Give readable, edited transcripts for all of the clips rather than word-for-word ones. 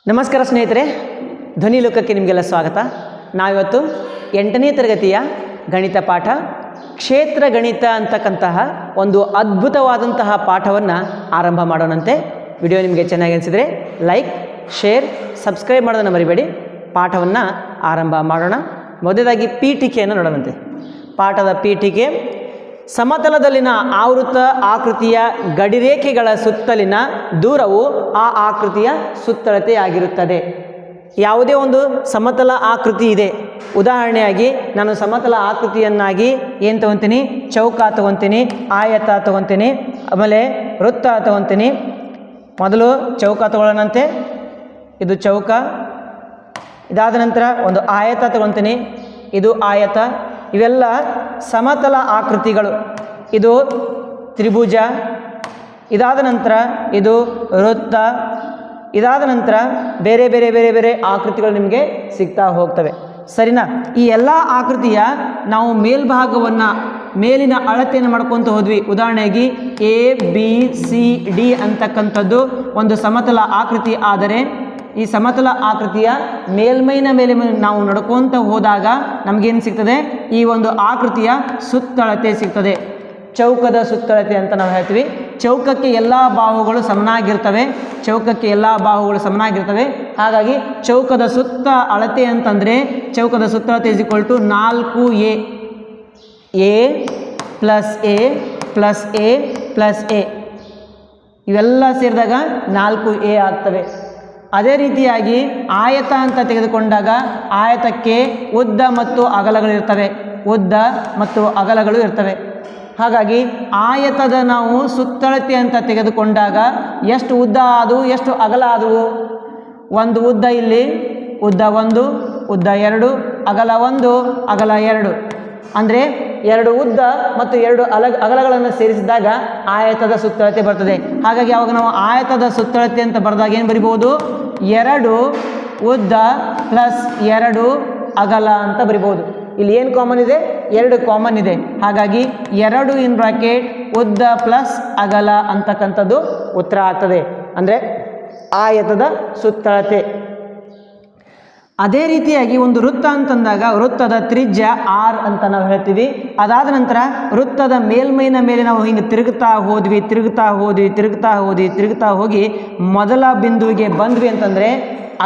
ನಮಸ್ಕಾರ ಸ್ನೇಹಿತರೆ, ಧ್ವನಿ ಲೋಕಕ್ಕೆ ನಿಮಗೆಲ್ಲ ಸ್ವಾಗತ. ನಾವಿವತ್ತು 8ನೇ ತರಗತಿಯ ಗಣಿತ ಪಾಠ ಕ್ಷೇತ್ರ ಗಣಿತ ಅಂತಕ್ಕಂತಹ ಒಂದು ಅದ್ಭುತವಾದಂತಹ ಪಾಠವನ್ನು ಆರಂಭ ಮಾಡೋಣಂತೆ. ವಿಡಿಯೋ ನಿಮಗೆ ಚೆನ್ನಾಗಿ ಅನಿಸಿದರೆ ಲೈಕ್, ಶೇರ್, ಸಬ್ಸ್ಕ್ರೈಬ್ ಮಾಡೋದನ್ನು ಮರಿಬೇಡಿ. ಪಾಠವನ್ನು ಆರಂಭ ಮಾಡೋಣ. ಮೊದಲಾಗಿ ಪೀಠಿಕೆಯನ್ನು ನೋಡೋಣಂತೆ. ಪಾಠದ ಪೀಠಿಕೆ: ಸಮತಲದಲ್ಲಿನ ಆವೃತ್ತ ಆಕೃತಿಯ ಗಡಿರೇಖೆಗಳ ಸುತ್ತಲಿನ ದೂರವು ಆ ಆಕೃತಿಯ ಸುತ್ತಳತೆಯಾಗಿರುತ್ತದೆ. ಯಾವುದೇ ಒಂದು ಸಮತಲ ಆಕೃತಿ ಇದೆ, ಉದಾಹರಣೆಯಾಗಿ ನಾನು ಸಮತಲ ಆಕೃತಿಯನ್ನಾಗಿ ಏನು ತಗೊತೀನಿ, ಚೌಕ ತಗೊತೀನಿ, ಆಯತ ತಗೊತೀನಿ, ಆಮೇಲೆ ವೃತ್ತ ತಗೊತೀನಿ. ಮೊದಲು ಚೌಕ ತಗೊಳ್ಳೋಣಂತೆ. ಇದು ಚೌಕ. ಇದಾದ ನಂತರ ಒಂದು ಆಯತ ತಗೊತೀನಿ, ಇದು ಆಯತ. ಇವೆಲ್ಲ ಸಮತಲ ಆಕೃತಿಗಳು. ಇದು ತ್ರಿಭುಜ. ಇದಾದ ನಂತರ ಇದು ವೃತ್ತ. ಇದಾದ ನಂತರ ಬೇರೆ ಬೇರೆ ಬೇರೆ ಬೇರೆ ಆಕೃತಿಗಳು ನಿಮಗೆ ಸಿಗ್ತಾ ಹೋಗ್ತವೆ. ಸರಿನಾ? ಈ ಎಲ್ಲ ಆಕೃತಿಯ ನಾವು ಮೇಲ್ಭಾಗವನ್ನು, ಮೇಲಿನ ಅಳತೆಯನ್ನು ಮಾಡ್ಕೊತ ಹೋದ್ವಿ. ಉದಾಹರಣೆಯಾಗಿ ABCD ಅಂತಕ್ಕಂಥದ್ದು ಒಂದು ಸಮತಲ ಆಕೃತಿ ಆದರೆ, ಈ ಸಮತಲ ಆಕೃತಿಯ ಮೇಲ್ಮೈನ ಮೇಲೆ ನಾವು ನಡ್ಕೊತ ಹೋದಾಗ ನಮಗೇನು ಸಿಗ್ತದೆ? ಈ ಒಂದು ಆಕೃತಿಯ ಸುತ್ತಳತೆ ಸಿಗ್ತದೆ. ಚೌಕದ ಸುತ್ತಳತೆ ಅಂತ ನಾವು ಹೇಳ್ತೀವಿ. ಚೌಕಕ್ಕೆ ಎಲ್ಲ ಬಾಹುಗಳು ಸಮನಾಗಿರ್ತವೆ. ಚೌಕಕ್ಕೆ ಎಲ್ಲ ಬಾಹುಗಳು ಸಮನಾಗಿರ್ತವೆ. ಹಾಗಾಗಿ ಚೌಕದ ಸುತ್ತ ಅಳತೆ ಅಂತಂದರೆ ಚೌಕದ ಸುತ್ತಳತೆ = 4A. A plus A plus A plus A ಇವೆಲ್ಲ ಸೇರಿದಾಗ 4A ಆಗ್ತವೆ. ಅದೇ ರೀತಿಯಾಗಿ ಆಯತ ಅಂತ ತೆಗೆದುಕೊಂಡಾಗ ಆಯತಕ್ಕೆ ಉದ್ದ ಮತ್ತು ಅಗಲಗಳಿರ್ತವೆ. ಉದ್ದ ಮತ್ತು ಅಗಲಗಳು ಇರ್ತವೆ. ಹಾಗಾಗಿ ಆಯತದ ನಾವು ಸುತ್ತಳತೆ ಅಂತ ತೆಗೆದುಕೊಂಡಾಗ ಎಷ್ಟು ಉದ್ದ ಆದವು, ಎಷ್ಟು ಅಗಲ ಆದವು? ಒಂದು ಉದ್ದ ಇಲ್ಲಿ, ಉದ್ದ 1, ಉದ್ದ 2, ಅಗಲ 1, ಅಗಲ 2. ಅಂದರೆ 2 ಉದ್ದ ಮತ್ತು 2 ಅಗಲಗಳನ್ನು ಸೇರಿಸಿದಾಗ ಆಯತದ ಸುತ್ತಳತೆ ಬರ್ತದೆ. ಹಾಗಾಗಿ ಅವಾಗ ನಾವು ಆಯತದ ಸುತ್ತಳತೆ ಅಂತ ಬರೆದಾಗ ಏನು ಬರಿಬೋದು? 2 ಉದ್ದ ಪ್ಲಸ್ 2 ಅಗಲ ಅಂತ ಬರಿಬೋದು. ಇಲ್ಲಿ ಏನು ಕಾಮನ್ ಇದೆ? 2 ಕಾಮನ್ ಇದೆ. ಹಾಗಾಗಿ 2 ಇನ್ ಬ್ರಾಕೆಟ್ ಉದ್ದ ಪ್ಲಸ್ ಅಗಲ ಅಂತಕ್ಕಂಥದ್ದು ಉತ್ತರ ಆಗ್ತದೆ. ಅಂದರೆ ಆಯತದ ಸುತ್ತಳತೆ. ಅದೇ ರೀತಿಯಾಗಿ ಒಂದು ವೃತ್ತ ಅಂತಂದಾಗ ವೃತ್ತದ ತ್ರಿಜ್ಯ R ಅಂತ ನಾವು ಹೇಳ್ತೀವಿ. ಅದಾದ ನಂತರ ವೃತ್ತದ ಮೇಲ್ಮೈನ ಮೇಲೆ ನಾವು ಹಿಂಗೆ ತಿರುಗುತ್ತಾ ಹೋಗಿ ಮೊದಲ ಬಿಂದುವಿಗೆ ಬಂದ್ವಿ ಅಂತಂದರೆ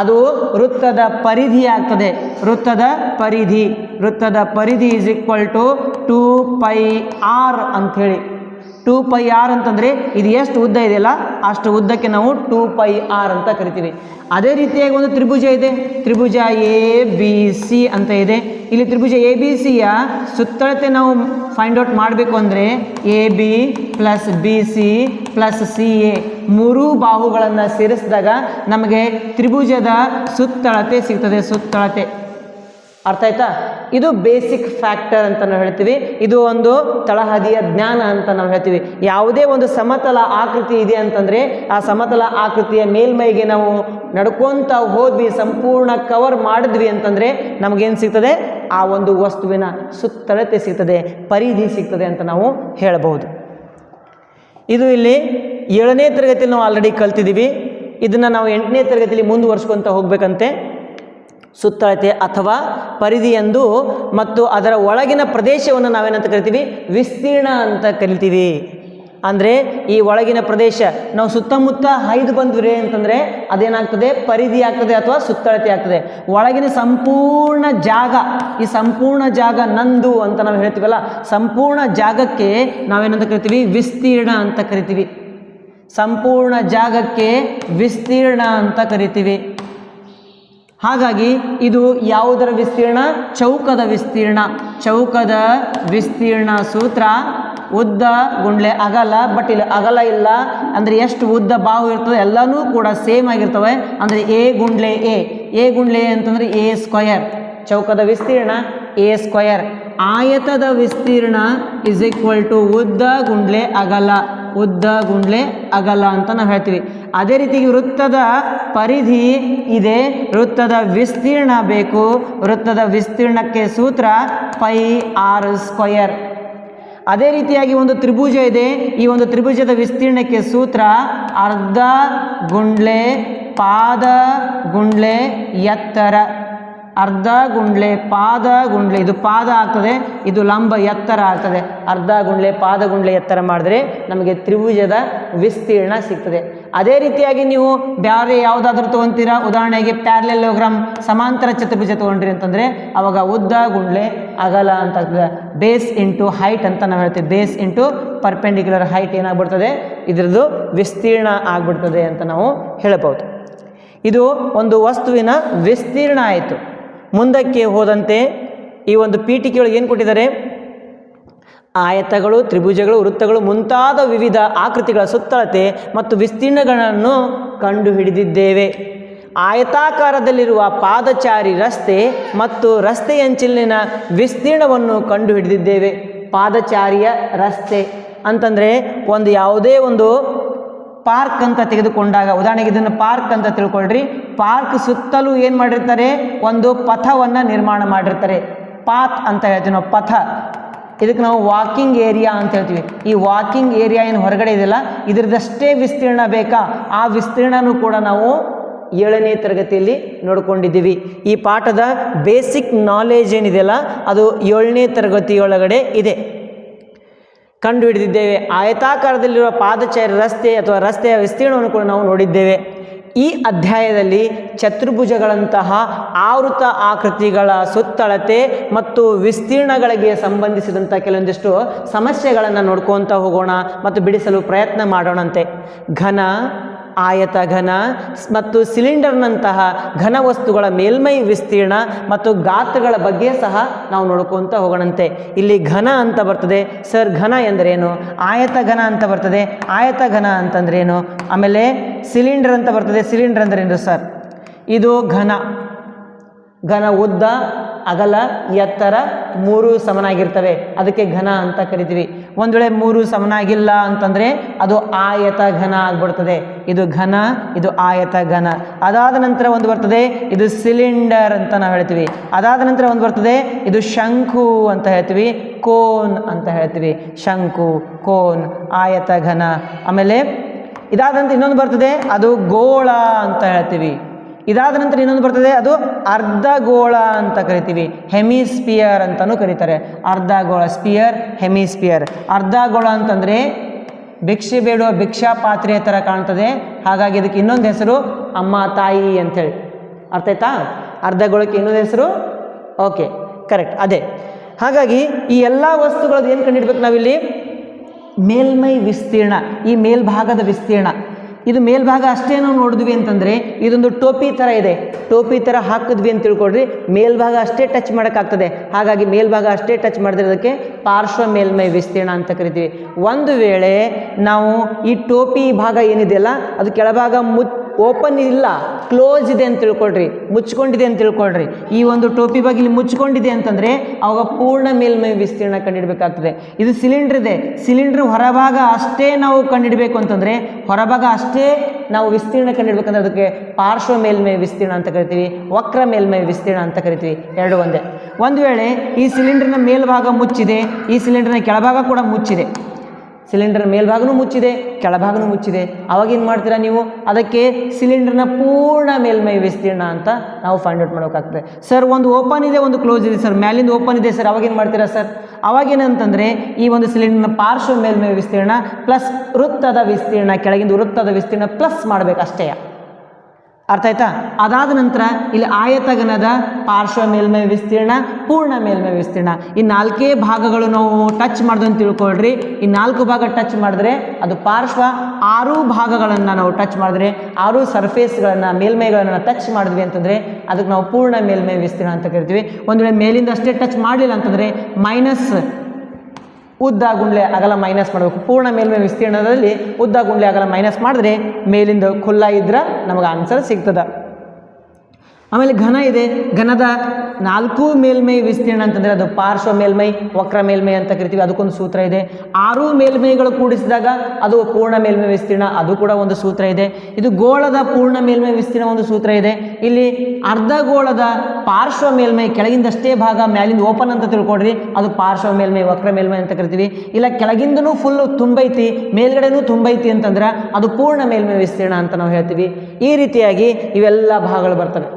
ಅದು ವೃತ್ತದ ಪರಿಧಿ ಆಗ್ತದೆ. ವೃತ್ತದ ಪರಿಧಿ = 2πr ಅಂಥೇಳಿ. 2πr ಅಂತಂದರೆ ಇದು ಎಷ್ಟು ಉದ್ದ ಇದೆಯಲ್ಲ ಅಷ್ಟು ಉದ್ದಕ್ಕೆ ನಾವು 2πr ಅಂತ ಕರಿತೀವಿ. ಅದೇ ರೀತಿಯಾಗಿ ಒಂದು ತ್ರಿಭುಜ ಇದೆ. ತ್ರಿಭುಜ ABC ಅಂತ ಇದೆ. ಇಲ್ಲಿ ತ್ರಿಭುಜ ABCಯ ಸುತ್ತಳತೆ ನಾವು ಫೈಂಡ್ ಔಟ್ ಮಾಡಬೇಕು ಅಂದರೆ AB plus BC plus CA 3 ಬಾಹುಗಳನ್ನು ಸೇರಿಸಿದಾಗ ನಮಗೆ ತ್ರಿಭುಜದ ಸುತ್ತಳತೆ ಸಿಗ್ತದೆ. ಸುತ್ತಳತೆ ಅರ್ಥ ಆಯ್ತಾ? ಇದು ಬೇಸಿಕ್ ಫ್ಯಾಕ್ಟರ್ ಅಂತ ನಾವು ಹೇಳ್ತೀವಿ. ಇದು ಒಂದು ತಳಹದಿಯ ಜ್ಞಾನ ಅಂತ ನಾವು ಹೇಳ್ತೀವಿ. ಯಾವುದೇ ಒಂದು ಸಮತಲ ಆಕೃತಿ ಇದೆ ಅಂತಂದರೆ ಆ ಸಮತಲ ಆಕೃತಿಯ ಮೇಲ್ಮೈಗೆ ನಾವು ನಡ್ಕೊತ ಹೋದ್ವಿ, ಸಂಪೂರ್ಣ ಕವರ್ ಮಾಡಿದ್ವಿ ಅಂತಂದರೆ ನಮಗೇನು ಸಿಗ್ತದೆ? ಆ ಒಂದು ವಸ್ತುವಿನ ಸುತ್ತಳತೆ ಸಿಗ್ತದೆ, ಪರಿಧಿ ಸಿಗ್ತದೆ ಅಂತ ನಾವು ಹೇಳಬಹುದು. ಇದು ಇಲ್ಲಿ 7ನೇ ತರಗತಿಯಲ್ಲಿ ನಾವು ಆಲ್ರೆಡಿ ಕಲ್ತಿದ್ದೀವಿ. ಇದನ್ನು ನಾವು 8ನೇ ತರಗತಿಯಲ್ಲಿ ಮುಂದುವರ್ಸ್ಕೊತ ಹೋಗ್ಬೇಕಂತೆ. ಸುತ್ತಳತೆ ಅಥವಾ ಪರಿಧಿ ಎಂದು, ಮತ್ತು ಅದರ ಒಳಗಿನ ಪ್ರದೇಶವನ್ನು ನಾವೇನಂತ ಕರಿತೀವಿ? ವಿಸ್ತೀರ್ಣ ಅಂತ ಕರಿತೀವಿ. ಅಂದರೆ ಈ ಒಳಗಿನ ಪ್ರದೇಶ ನಾವು ಸುತ್ತಮುತ್ತ ಹಾಯ್ದು ಬಂದ್ವಿ ಅಂತಂದರೆ ಅದೇನಾಗ್ತದೆ? ಪರಿಧಿ ಆಗ್ತದೆ ಅಥವಾ ಸುತ್ತಳತೆ ಆಗ್ತದೆ. ಒಳಗಿನ ಸಂಪೂರ್ಣ ಜಾಗ, ಈ ಸಂಪೂರ್ಣ ಜಾಗ ನಂದು ಅಂತ ನಾವು ಹೇಳ್ತೀವಲ್ಲ, ಸಂಪೂರ್ಣ ಜಾಗಕ್ಕೆ ನಾವೇನಂತ ಕರಿತೀವಿ? ವಿಸ್ತೀರ್ಣ ಅಂತ ಕರಿತೀವಿ. ಸಂಪೂರ್ಣ ಜಾಗಕ್ಕೆ ವಿಸ್ತೀರ್ಣ ಅಂತ ಕರಿತೀವಿ. ಹಾಗಾಗಿ ಇದು ಯಾವುದರ ವಿಸ್ತೀರ್ಣ? ಚೌಕದ ವಿಸ್ತೀರ್ಣ. ಚೌಕದ ವಿಸ್ತೀರ್ಣ ಸೂತ್ರ ಉದ್ದ ಗುಂಡ್ಲೆ ಅಗಲ. ಬಟ್ ಇಲ್ಲಿ ಅಗಲ ಇಲ್ಲ. ಅಂದರೆ ಎಷ್ಟು ಉದ್ದ ಬಾಹು ಇರ್ತದೆ ಎಲ್ಲನೂ ಕೂಡ ಸೇಮ್ ಆಗಿರ್ತವೆ. ಅಂದರೆ A ಗುಂಡ್ಲೆ A ಅಂತಂದರೆ A². ಚೌಕದ ವಿಸ್ತೀರ್ಣ A². ಆಯತದ ವಿಸ್ತೀರ್ಣ = ಉದ್ದ ಗುಂಡ್ಲೆ ಅಗಲ. ಉದ್ದ ಗುಂಡ್ಲೆ ಅಗಲ ಅಂತ ನಾವು ಹೇಳ್ತೀವಿ. ಅದೇ ರೀತಿ ವೃತ್ತದ ಪರಿಧಿ ಇದೆ, ವೃತ್ತದ ವಿಸ್ತೀರ್ಣ ಬೇಕು. ವೃತ್ತದ ವಿಸ್ತೀರ್ಣಕ್ಕೆ ಸೂತ್ರ πr². ಅದೇ ರೀತಿಯಾಗಿ ಒಂದು ತ್ರಿಭುಜ ಇದೆ. ಈ ಒಂದು ತ್ರಿಭುಜದ ವಿಸ್ತೀರ್ಣಕ್ಕೆ ಸೂತ್ರ ಅರ್ಧ ಗುಂಡ್ಲೆ ಪಾದ ಗುಂಡ್ಲೆ ಎತ್ತರ, ಅರ್ಧ ಗುಂಡ್ಲೆ ಪಾದ ಗುಂಡ್ಲೆ, ಇದು ಪಾದ ಆಗ್ತದೆ, ಇದು ಲಂಬ ಎತ್ತರ ಆಗ್ತದೆ. ಅರ್ಧ ಗುಂಡ್ಲೆ ಪಾದ ಗುಂಡ್ಲೆ ಎತ್ತರ ಮಾಡಿದ್ರೆ ನಮಗೆ ತ್ರಿಭುಜದ ವಿಸ್ತೀರ್ಣ ಸಿಗ್ತದೆ. ಅದೇ ರೀತಿಯಾಗಿ ನೀವು ಬೇರೆ ಯಾವುದಾದ್ರೂ ತೊಗೊತೀರಾ, ಉದಾಹರಣೆಗೆ ಪ್ಯಾರಲೆಲೋಗ್ರಾಮ್ ಸಮಾಂತರ ಚತುರ್ಭುಜ ತೊಗೊಂಡ್ರಿ ಅಂತಂದರೆ ಅವಾಗ ಉದ್ದ ಗುಂಡ್ಲೆ ಅಗಲ ಅಂತ ಆಗ್ತದೆ. ಬೇಸ್ ಇಂಟು ಹೈಟ್ ಅಂತ ನಾವು ಹೇಳ್ತೀವಿ. ಬೇಸ್ ಇಂಟು ಪರ್ಪೆಂಡಿಕ್ಯುಲರ್ ಹೈಟ್ ಏನಾಗ್ಬಿಡ್ತದೆ, ಇದರದ್ದು ವಿಸ್ತೀರ್ಣ ಆಗ್ಬಿಡ್ತದೆ ಅಂತ ನಾವು ಹೇಳಬಹುದು. ಇದು ಒಂದು ವಸ್ತುವಿನ ವಿಸ್ತೀರ್ಣ ಆಯಿತು. ಮುಂದಕ್ಕೆ ಹೋದಂತೆ ಈ ಒಂದು ಪೀಠಿಕೆಯೊಳಗೆ ಏನು ಕೊಟ್ಟಿದ್ದಾರೆ, ಆಯತಗಳು, ತ್ರಿಭುಜಗಳು, ವೃತ್ತಗಳು ಮುಂತಾದ ವಿವಿಧ ಆಕೃತಿಗಳ ಸುತ್ತಳತೆ ಮತ್ತು ವಿಸ್ತೀರ್ಣಗಳನ್ನು ಕಂಡುಹಿಡಿದಿದ್ದೇವೆ. ಆಯತಾಕಾರದಲ್ಲಿರುವ ಪಾದಚಾರಿ ರಸ್ತೆ ಮತ್ತು ರಸ್ತೆಯಂಚಿನ ವಿಸ್ತೀರ್ಣವನ್ನು ಕಂಡುಹಿಡಿದಿದ್ದೇವೆ. ಪಾದಚಾರಿಯ ರಸ್ತೆ ಅಂತಂದರೆ ಒಂದು ಯಾವುದೇ ಒಂದು ಪಾರ್ಕ್ ಅಂತ ತೆಗೆದುಕೊಂಡಾಗ, ಉದಾಹರಣೆಗೆ ಇದನ್ನು ಪಾರ್ಕ್ ಅಂತ ತಿಳ್ಕೊಳ್ರಿ. ಪಾರ್ಕ್ ಸುತ್ತಲೂ ಏನು ಮಾಡಿರ್ತಾರೆ, ಒಂದು ಪಥವನ್ನು ನಿರ್ಮಾಣ ಮಾಡಿರ್ತಾರೆ. ಪಾತ್ ಅಂತ ಹೇಳ್ತೀವಿ ನಾವು, ಪಥ. ಇದಕ್ಕೆ ನಾವು ವಾಕಿಂಗ್ ಏರಿಯಾ ಅಂತ ಹೇಳ್ತೀವಿ. ಈ ವಾಕಿಂಗ್ ಏರಿಯಾ ಏನು ಹೊರಗಡೆ ಇದೆಯಲ್ಲ, ಇದರದಷ್ಟೇ ವಿಸ್ತೀರ್ಣ ಬೇಕಾ, ಆ ವಿಸ್ತೀರ್ಣನೂ ಕೂಡ ನಾವು 7ನೇ ತರಗತಿಯಲ್ಲಿ ನೋಡ್ಕೊಂಡಿದ್ದೀವಿ. ಈ ಪಾಠದ ಬೇಸಿಕ್ ನಾಲೆಜ್ ಏನಿದೆಯಲ್ಲ ಅದು 7ನೇ ತರಗತಿಯೊಳಗಡೆ ಇದೆ. ಕಂಡುಹಿಡಿದಿದ್ದೇವೆ. ಆಯತಾಕಾರದಲ್ಲಿರುವ ಪಾದಚಾರಿ ರಸ್ತೆ ಅಥವಾ ರಸ್ತೆಯ ವಿಸ್ತೀರ್ಣವನ್ನು ಕೂಡ ನಾವು ನೋಡಿದ್ದೇವೆ. ಈ ಅಧ್ಯಾಯದಲ್ಲಿ ಚತುರ್ಭುಜಗಳಂತಹ ಆವೃತ ಆಕೃತಿಗಳ ಸುತ್ತಳತೆ ಮತ್ತು ವಿಸ್ತೀರ್ಣಗಳಿಗೆ ಸಂಬಂಧಿಸಿದಂಥ ಕೆಲವೊಂದಿಷ್ಟು ಸಮಸ್ಯೆಗಳನ್ನು ನೋಡ್ಕೊತ ಹೋಗೋಣ ಮತ್ತು ಬಿಡಿಸಲು ಪ್ರಯತ್ನ ಮಾಡೋಣಂತೆ. ಘನ, ಆಯತ ಘನ ಮತ್ತು ಸಿಲಿಂಡರ್ನಂತಹ ಘನ ವಸ್ತುಗಳ ಮೇಲ್ಮೈ ವಿಸ್ತೀರ್ಣ ಮತ್ತು ಗಾತ್ರಗಳ ಬಗ್ಗೆ ಸಹ ನಾವು ನೋಡ್ಕೊತ ಹೋಗೋಣಂತೆ. ಇಲ್ಲಿ ಘನ ಅಂತ ಬರ್ತದೆ. ಸರ್ ಘನ ಎಂದರೇನು? ಆಯತ ಘನ ಅಂತ ಬರ್ತದೆ. ಆಯತ ಘನ ಅಂತಂದ್ರೇನು? ಆಮೇಲೆ ಸಿಲಿಂಡರ್ ಅಂತ ಬರ್ತದೆ. ಸಿಲಿಂಡರ್ ಅಂದ್ರೇನು ಸರ್? ಇದು ಘನ. ಘನ ಉದ್ದ, ಅಗಲ, ಎತ್ತರ 3 ಸಮನಾಗಿರ್ತವೆ, ಅದಕ್ಕೆ ಘನ ಅಂತ ಕರಿತೀವಿ. ಒಂದು ವೇಳೆ 3 ಸಮನಾಗಿಲ್ಲ ಅಂತಂದರೆ ಅದು ಆಯತ ಘನ ಆಗ್ಬಿಡ್ತದೆ. ಇದು ಘನ, ಇದು ಆಯತ ಘನ. ಅದಾದ ನಂತರ ಒಂದು ಬರ್ತದೆ, ಇದು ಸಿಲಿಂಡರ್ ಅಂತ ನಾವು ಹೇಳ್ತೀವಿ. ಅದಾದ ನಂತರ ಒಂದು ಬರ್ತದೆ, ಇದು ಶಂಕು ಅಂತ ಹೇಳ್ತೀವಿ, ಕೋನ್ ಅಂತ ಹೇಳ್ತೀವಿ. ಶಂಕು, ಕೋನ್, ಆಯತ ಘನ. ಆಮೇಲೆ ಇದಾದ ನಂತರ ಇನ್ನೊಂದು ಬರ್ತದೆ, ಅದು ಗೋಳ ಅಂತ ಹೇಳ್ತೀವಿ. ಇದಾದ ನಂತರ ಇನ್ನೊಂದು ಬರ್ತದೆ, ಅದು ಅರ್ಧಗೋಳ ಅಂತ ಕರಿತೀವಿ. ಹೆಮಿಸ್ಪಿಯರ್ ಅಂತಲೂ ಕರೀತಾರೆ. ಅರ್ಧಗೋಳ, ಸ್ಪಿಯರ್, ಹೆಮಿಸ್ಪಿಯರ್. ಅರ್ಧಗೋಳ ಅಂತಂದರೆ ಭಿಕ್ಷೆ ಬೇಡುವ ಭಿಕ್ಷಾ ಪಾತ್ರೆಯ ಥರ ಕಾಣ್ತದೆ, ಹಾಗಾಗಿ ಇದಕ್ಕೆ ಇನ್ನೊಂದು ಹೆಸರು ಅಮ್ಮ ತಾಯಿ ಅಂಥೇಳಿ. ಅರ್ಥ ಆಯ್ತಾ? ಅರ್ಧಗೋಳಕ್ಕೆ ಇನ್ನೊಂದು ಹೆಸರು, ಓಕೆ ಕರೆಕ್ಟ್, ಅದೇ. ಹಾಗಾಗಿ ಈ ಎಲ್ಲ ವಸ್ತುಗಳದ್ದು ಏನು ಕಂಡುಹಿಡ್ಬೇಕು ನಾವಿಲ್ಲಿ? ಮೇಲ್ಮೈ ವಿಸ್ತೀರ್ಣ, ಈ ಮೇಲ್ಭಾಗದ ವಿಸ್ತೀರ್ಣ. ಇದು ಮೇಲ್ಭಾಗ ಅಷ್ಟೇ ನಾವು ನೋಡಿದ್ವಿ ಅಂತಂದರೆ ಇದೊಂದು ಟೋಪಿ ಥರ ಇದೆ. ಟೋಪಿ ಥರ ಹಾಕಿದ್ವಿ ಅಂತ ತಿಳ್ಕೊಳ್ರಿ, ಮೇಲ್ಭಾಗ ಅಷ್ಟೇ ಟಚ್ ಮಾಡೋಕ್ಕಾಗ್ತದೆ. ಹಾಗಾಗಿ ಮೇಲ್ಭಾಗ ಅಷ್ಟೇ ಟಚ್ ಮಾಡಿದ್ರದಕ್ಕೆ ಪಾರ್ಶ್ವ ಮೇಲ್ಮೈ ವಿಸ್ತೀರ್ಣ ಅಂತ ಕರಿತೀವಿ. ಒಂದು ವೇಳೆ ನಾವು ಈ ಟೋಪಿ ಭಾಗ ಏನಿದೆಯಲ್ಲ ಅದು ಕೆಳಭಾಗ ಓಪನ್ ಇಲ್ಲ, ಕ್ಲೋಸ್ ಇದೆ ಅಂತ ತಿಳ್ಕೊಳ್ರಿ, ಮುಚ್ಕೊಂಡಿದೆ ಅಂತ ತಿಳ್ಕೊಳ್ರಿ. ಈ ಒಂದು ಟೋಪಿ ಭಾಗ ಇಲ್ಲಿ ಮುಚ್ಕೊಂಡಿದೆ ಅಂತಂದರೆ ಅವಾಗ ಪೂರ್ಣ ಮೇಲ್ಮೈ ವಿಸ್ತೀರ್ಣ ಕಂಡುಹಿಡಬೇಕಾಗ್ತದೆ. ಇದು ಸಿಲಿಂಡ್ರ್ ಇದೆ, ಸಿಲಿಂಡ್ರ್ ಹೊರಭಾಗ ಅಷ್ಟೇ ನಾವು ಕಂಡುಹಿಡಬೇಕು ಅಂತಂದರೆ, ಹೊರಭಾಗ ಅಷ್ಟೇ ನಾವು ವಿಸ್ತೀರ್ಣ ಕಂಡುಹಿಡಬೇಕಂದ್ರೆ ಅದಕ್ಕೆ ಪಾರ್ಶ್ವ ಮೇಲ್ಮೈ ವಿಸ್ತೀರ್ಣ ಅಂತ ಕರಿತೀವಿ, ವಕ್ರ ಮೇಲ್ಮೈ ವಿಸ್ತೀರ್ಣ ಅಂತ ಕರಿತೀವಿ. ಎರಡು ಒಂದೇ. ಒಂದು ವೇಳೆ ಈ ಸಿಲಿಂಡ್ರಿನ ಮೇಲ್ಭಾಗ ಮುಚ್ಚಿದೆ, ಈ ಸಿಲಿಂಡ್ರಿನ ಕೆಳಭಾಗ ಕೂಡ ಮುಚ್ಚಿದೆ, ಸಿಲಿಂಡರ್ ಮೇಲ್ಭಾಗನೂ ಮುಚ್ಚಿದೆ, ಕೆಳಭಾಗನೂ ಮುಚ್ಚಿದೆ, ಅವಾಗ ಏನು ಮಾಡ್ತೀರಾ ನೀವು? ಅದಕ್ಕೆ ಸಿಲಿಂಡರ್ನ ಪೂರ್ಣ ಮೇಲ್ಮೈ ವಿಸ್ತೀರ್ಣ ಅಂತ ನಾವು ಫೈಂಡ್ ಔಟ್ ಮಾಡೋಕ್ಕಾಗ್ತದೆ. ಸರ್ ಒಂದು ಓಪನ್ ಇದೆ, ಒಂದು ಕ್ಲೋಸ್ ಇದೆ ಸರ್, ಮ್ಯಾಲಿಂದ ಓಪನ್ ಇದೆ ಸರ್, ಅವಾಗೇನು ಮಾಡ್ತೀರಾ ಸರ್? ಅವಾಗೇನಂತಂದರೆ ಈ ಒಂದು ಸಿಲಿಂಡರ್ನ ಪಾರ್ಶ್ವ ಮೇಲ್ಮೈ ವಿಸ್ತೀರ್ಣ ಪ್ಲಸ್ ವೃತ್ತದ ವಿಸ್ತೀರ್ಣ, ಕೆಳಗಿಂದ ವೃತ್ತದ ವಿಸ್ತೀರ್ಣ ಪ್ಲಸ್ ಮಾಡಬೇಕು ಅಷ್ಟೇ. ಅರ್ಥ ಆಯ್ತಾ? ಅದಾದ ನಂತರ ಇಲ್ಲಿ ಆಯತಘನದ ಪಾರ್ಶ್ವ ಮೇಲ್ಮೈ ವಿಸ್ತೀರ್ಣ, ಪೂರ್ಣ ಮೇಲ್ಮೈ ವಿಸ್ತೀರ್ಣ, ಈ 4 ಭಾಗಗಳು ನಾವು ಟಚ್ ಮಾಡ್ದಂತ ತಿಳ್ಕೊಳ್ರಿ. ಈ 4 ಭಾಗ ಟಚ್ ಮಾಡಿದ್ರೆ ಅದು ಪಾರ್ಶ್ವ, 6 ಭಾಗಗಳನ್ನು ನಾವು ಟಚ್ ಮಾಡಿದ್ರೆ 6 ಸರ್ಫೇಸ್ಗಳನ್ನು, ಮೇಲ್ಮೈಗಳನ್ನು ಟಚ್ ಮಾಡಿದ್ವಿ ಅಂತಂದರೆ ಅದಕ್ಕೆ ನಾವು ಪೂರ್ಣ ಮೇಲ್ಮೈ ವಿಸ್ತೀರ್ಣ ಅಂತ ಕರಿತೀವಿ. ಒಂದು ವೇಳೆ ಮೇಲಿಂದ ಅಷ್ಟೇ ಟಚ್ ಮಾಡಲಿಲ್ಲ ಅಂತಂದರೆ ಮೈನಸ್ ಉದ್ದ ಗುಂಡ್ಲೆ ಅಗಲ ಮೈನಸ್ ಮಾಡಬೇಕು. ಪೂರ್ಣ ಮೇಲ್ಮೈ ವಿಸ್ತೀರ್ಣದಲ್ಲಿ ಉದ್ದ ಗುಂಡ್ಲೆ ಅಗಲ ಮೈನಸ್ ಮಾಡಿದ್ರೆ ಮೇಲಿಂದ ಖುಲ್ಲ ಇದ್ರೆ ನಮಗೆ ಆನ್ಸರ್ ಸಿಗ್ತದೆ. ಆಮೇಲೆ ಘನ ಇದೆ. ಘನದ 4 ಮೇಲ್ಮೈ ವಿಸ್ತೀರ್ಣ ಅಂತಂದರೆ ಅದು ಪಾರ್ಶ್ವ ಮೇಲ್ಮೈ, ವಕ್ರ ಮೇಲ್ಮೈ ಅಂತ ಕರಿತೀವಿ, ಅದಕ್ಕೊಂದು ಸೂತ್ರ ಇದೆ. 6 ಮೇಲ್ಮೈಗಳು ಕೂಡಿಸಿದಾಗ ಅದು ಪೂರ್ಣ ಮೇಲ್ಮೈ ವಿಸ್ತೀರ್ಣ, ಅದು ಕೂಡ ಒಂದು ಸೂತ್ರ ಇದೆ. ಇದು ಗೋಳದ ಪೂರ್ಣ ಮೇಲ್ಮೈ ವಿಸ್ತೀರ್ಣ ಒಂದು ಸೂತ್ರ ಇದೆ. ಇಲ್ಲಿ ಅರ್ಧ ಗೋಳದ ಪಾರ್ಶ್ವ ಮೇಲ್ಮೈ, ಕೆಳಗಿಂದಷ್ಟೇ ಭಾಗ ಮ್ಯಾಲಿಂದ ಓಪನ್ ಅಂತ ತಿಳ್ಕೊಡ್ರಿ, ಅದು ಪಾರ್ಶ್ವ ಮೇಲ್ಮೈ, ವಕ್ರ ಮೇಲ್ಮೈ ಅಂತ ಕರಿತೀವಿ. ಇಲ್ಲ ಕೆಳಗಿಂದನೂ ಫುಲ್ಲು ತುಂಬೈತಿ, ಮೇಲ್ಗಡೆನೂ ತುಂಬೈತಿ ಅಂತಂದ್ರೆ ಅದು ಪೂರ್ಣ ಮೇಲ್ಮೈ ವಿಸ್ತೀರ್ಣ ಅಂತ ನಾವು ಹೇಳ್ತೀವಿ. ಈ ರೀತಿಯಾಗಿ ಇವೆಲ್ಲ ಭಾಗಗಳು ಬರ್ತವೆ.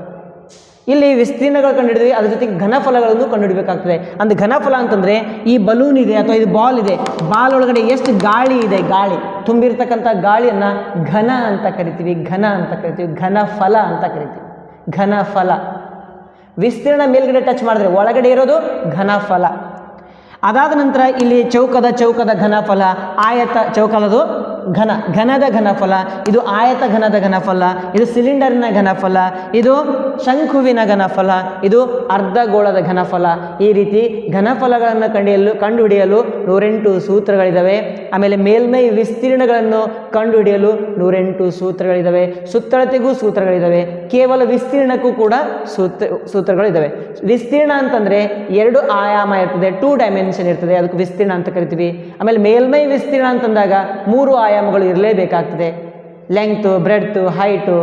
ಇಲ್ಲಿ ವಿಸ್ತೀರ್ಣಗಳು ಕಂಡುಹಿಡಿದ್ವಿ, ಅದ್ರ ಜೊತೆಗೆ ಘನಫಲಗಳನ್ನು ಕಂಡುಹಿಡಬೇಕಾಗ್ತದೆ. ಅಂದ್ರೆ ಘನಫಲ ಅಂತಂದರೆ ಈ ಬಲೂನ್ ಇದೆ ಅಥವಾ ಇದು ಬಾಲ್ ಇದೆ, ಬಾಲ್ ಒಳಗಡೆ ಎಷ್ಟು ಗಾಳಿ ಇದೆ, ಗಾಳಿ ತುಂಬಿರ್ತಕ್ಕಂಥ ಗಾಳಿಯನ್ನು ಘನ ಅಂತ ಕರಿತೀವಿ, ಘನ ಅಂತ ಕರಿತೀವಿ, ಘನಫಲ ಅಂತ ಕರಿತೀವಿ. ಘನಫಲ ವಿಸ್ತೀರ್ಣ ಮೇಲ್ಗಡೆ ಟಚ್ ಮಾಡಿದ್ರೆ ಒಳಗಡೆ ಇರೋದು ಘನಫಲ. ಅದಾದ ನಂತರ ಇಲ್ಲಿ ಚೌಕದ ಘನಫಲ, ಆಯತ ಚೌಕಲದು ಘನದ ಘನಫಲ, ಇದು ಆಯತ ಘನದ ಘನಫಲ, ಇದು ಸಿಲಿಂಡರ್ನ ಘನಫಲ, ಇದು ಶಂಕುವಿನ ಘನಫಲ, ಇದು ಅರ್ಧಗೋಳದ ಘನಫಲ. ಈ ರೀತಿ ಘನಫಲಗಳನ್ನು ಕಂಡುಹಿಡಿಯಲು 108 ಸೂತ್ರಗಳಿದ್ದಾವೆ. ಆಮೇಲೆ ಮೇಲ್ಮೈ ವಿಸ್ತೀರ್ಣಗಳನ್ನು ಕಂಡುಹಿಡಿಯಲು 108 ಸೂತ್ರಗಳಿದ್ದಾವೆ. ಸುತ್ತಳತೆಗೂ ಸೂತ್ರಗಳಿದ್ದಾವೆ, ಕೇವಲ ವಿಸ್ತೀರ್ಣಕ್ಕೂ ಕೂಡ ಸೂತ್ರಗಳಿದ್ದಾವೆ. ವಿಸ್ತೀರ್ಣ ಅಂತಂದರೆ 2 ಆಯಾಮ ಇರ್ತದೆ, 2 ಡೈಮೆನ್ಷನ್ ಇರ್ತದೆ, ಅದಕ್ಕೆ ವಿಸ್ತೀರ್ಣ ಅಂತ ಕರಿತೀವಿ. ಆಮೇಲೆ ಮೇಲ್ಮೈ ವಿಸ್ತೀರ್ಣ ಅಂತಂದಾಗ 3 ಆಯಾಮಗಳು ಇರಲೇಬೇಕಾಗ್ತದೆ. ಲೆಂಗ್ತು, ಬ್ರೆಡ್ತು, ಹೈಟು,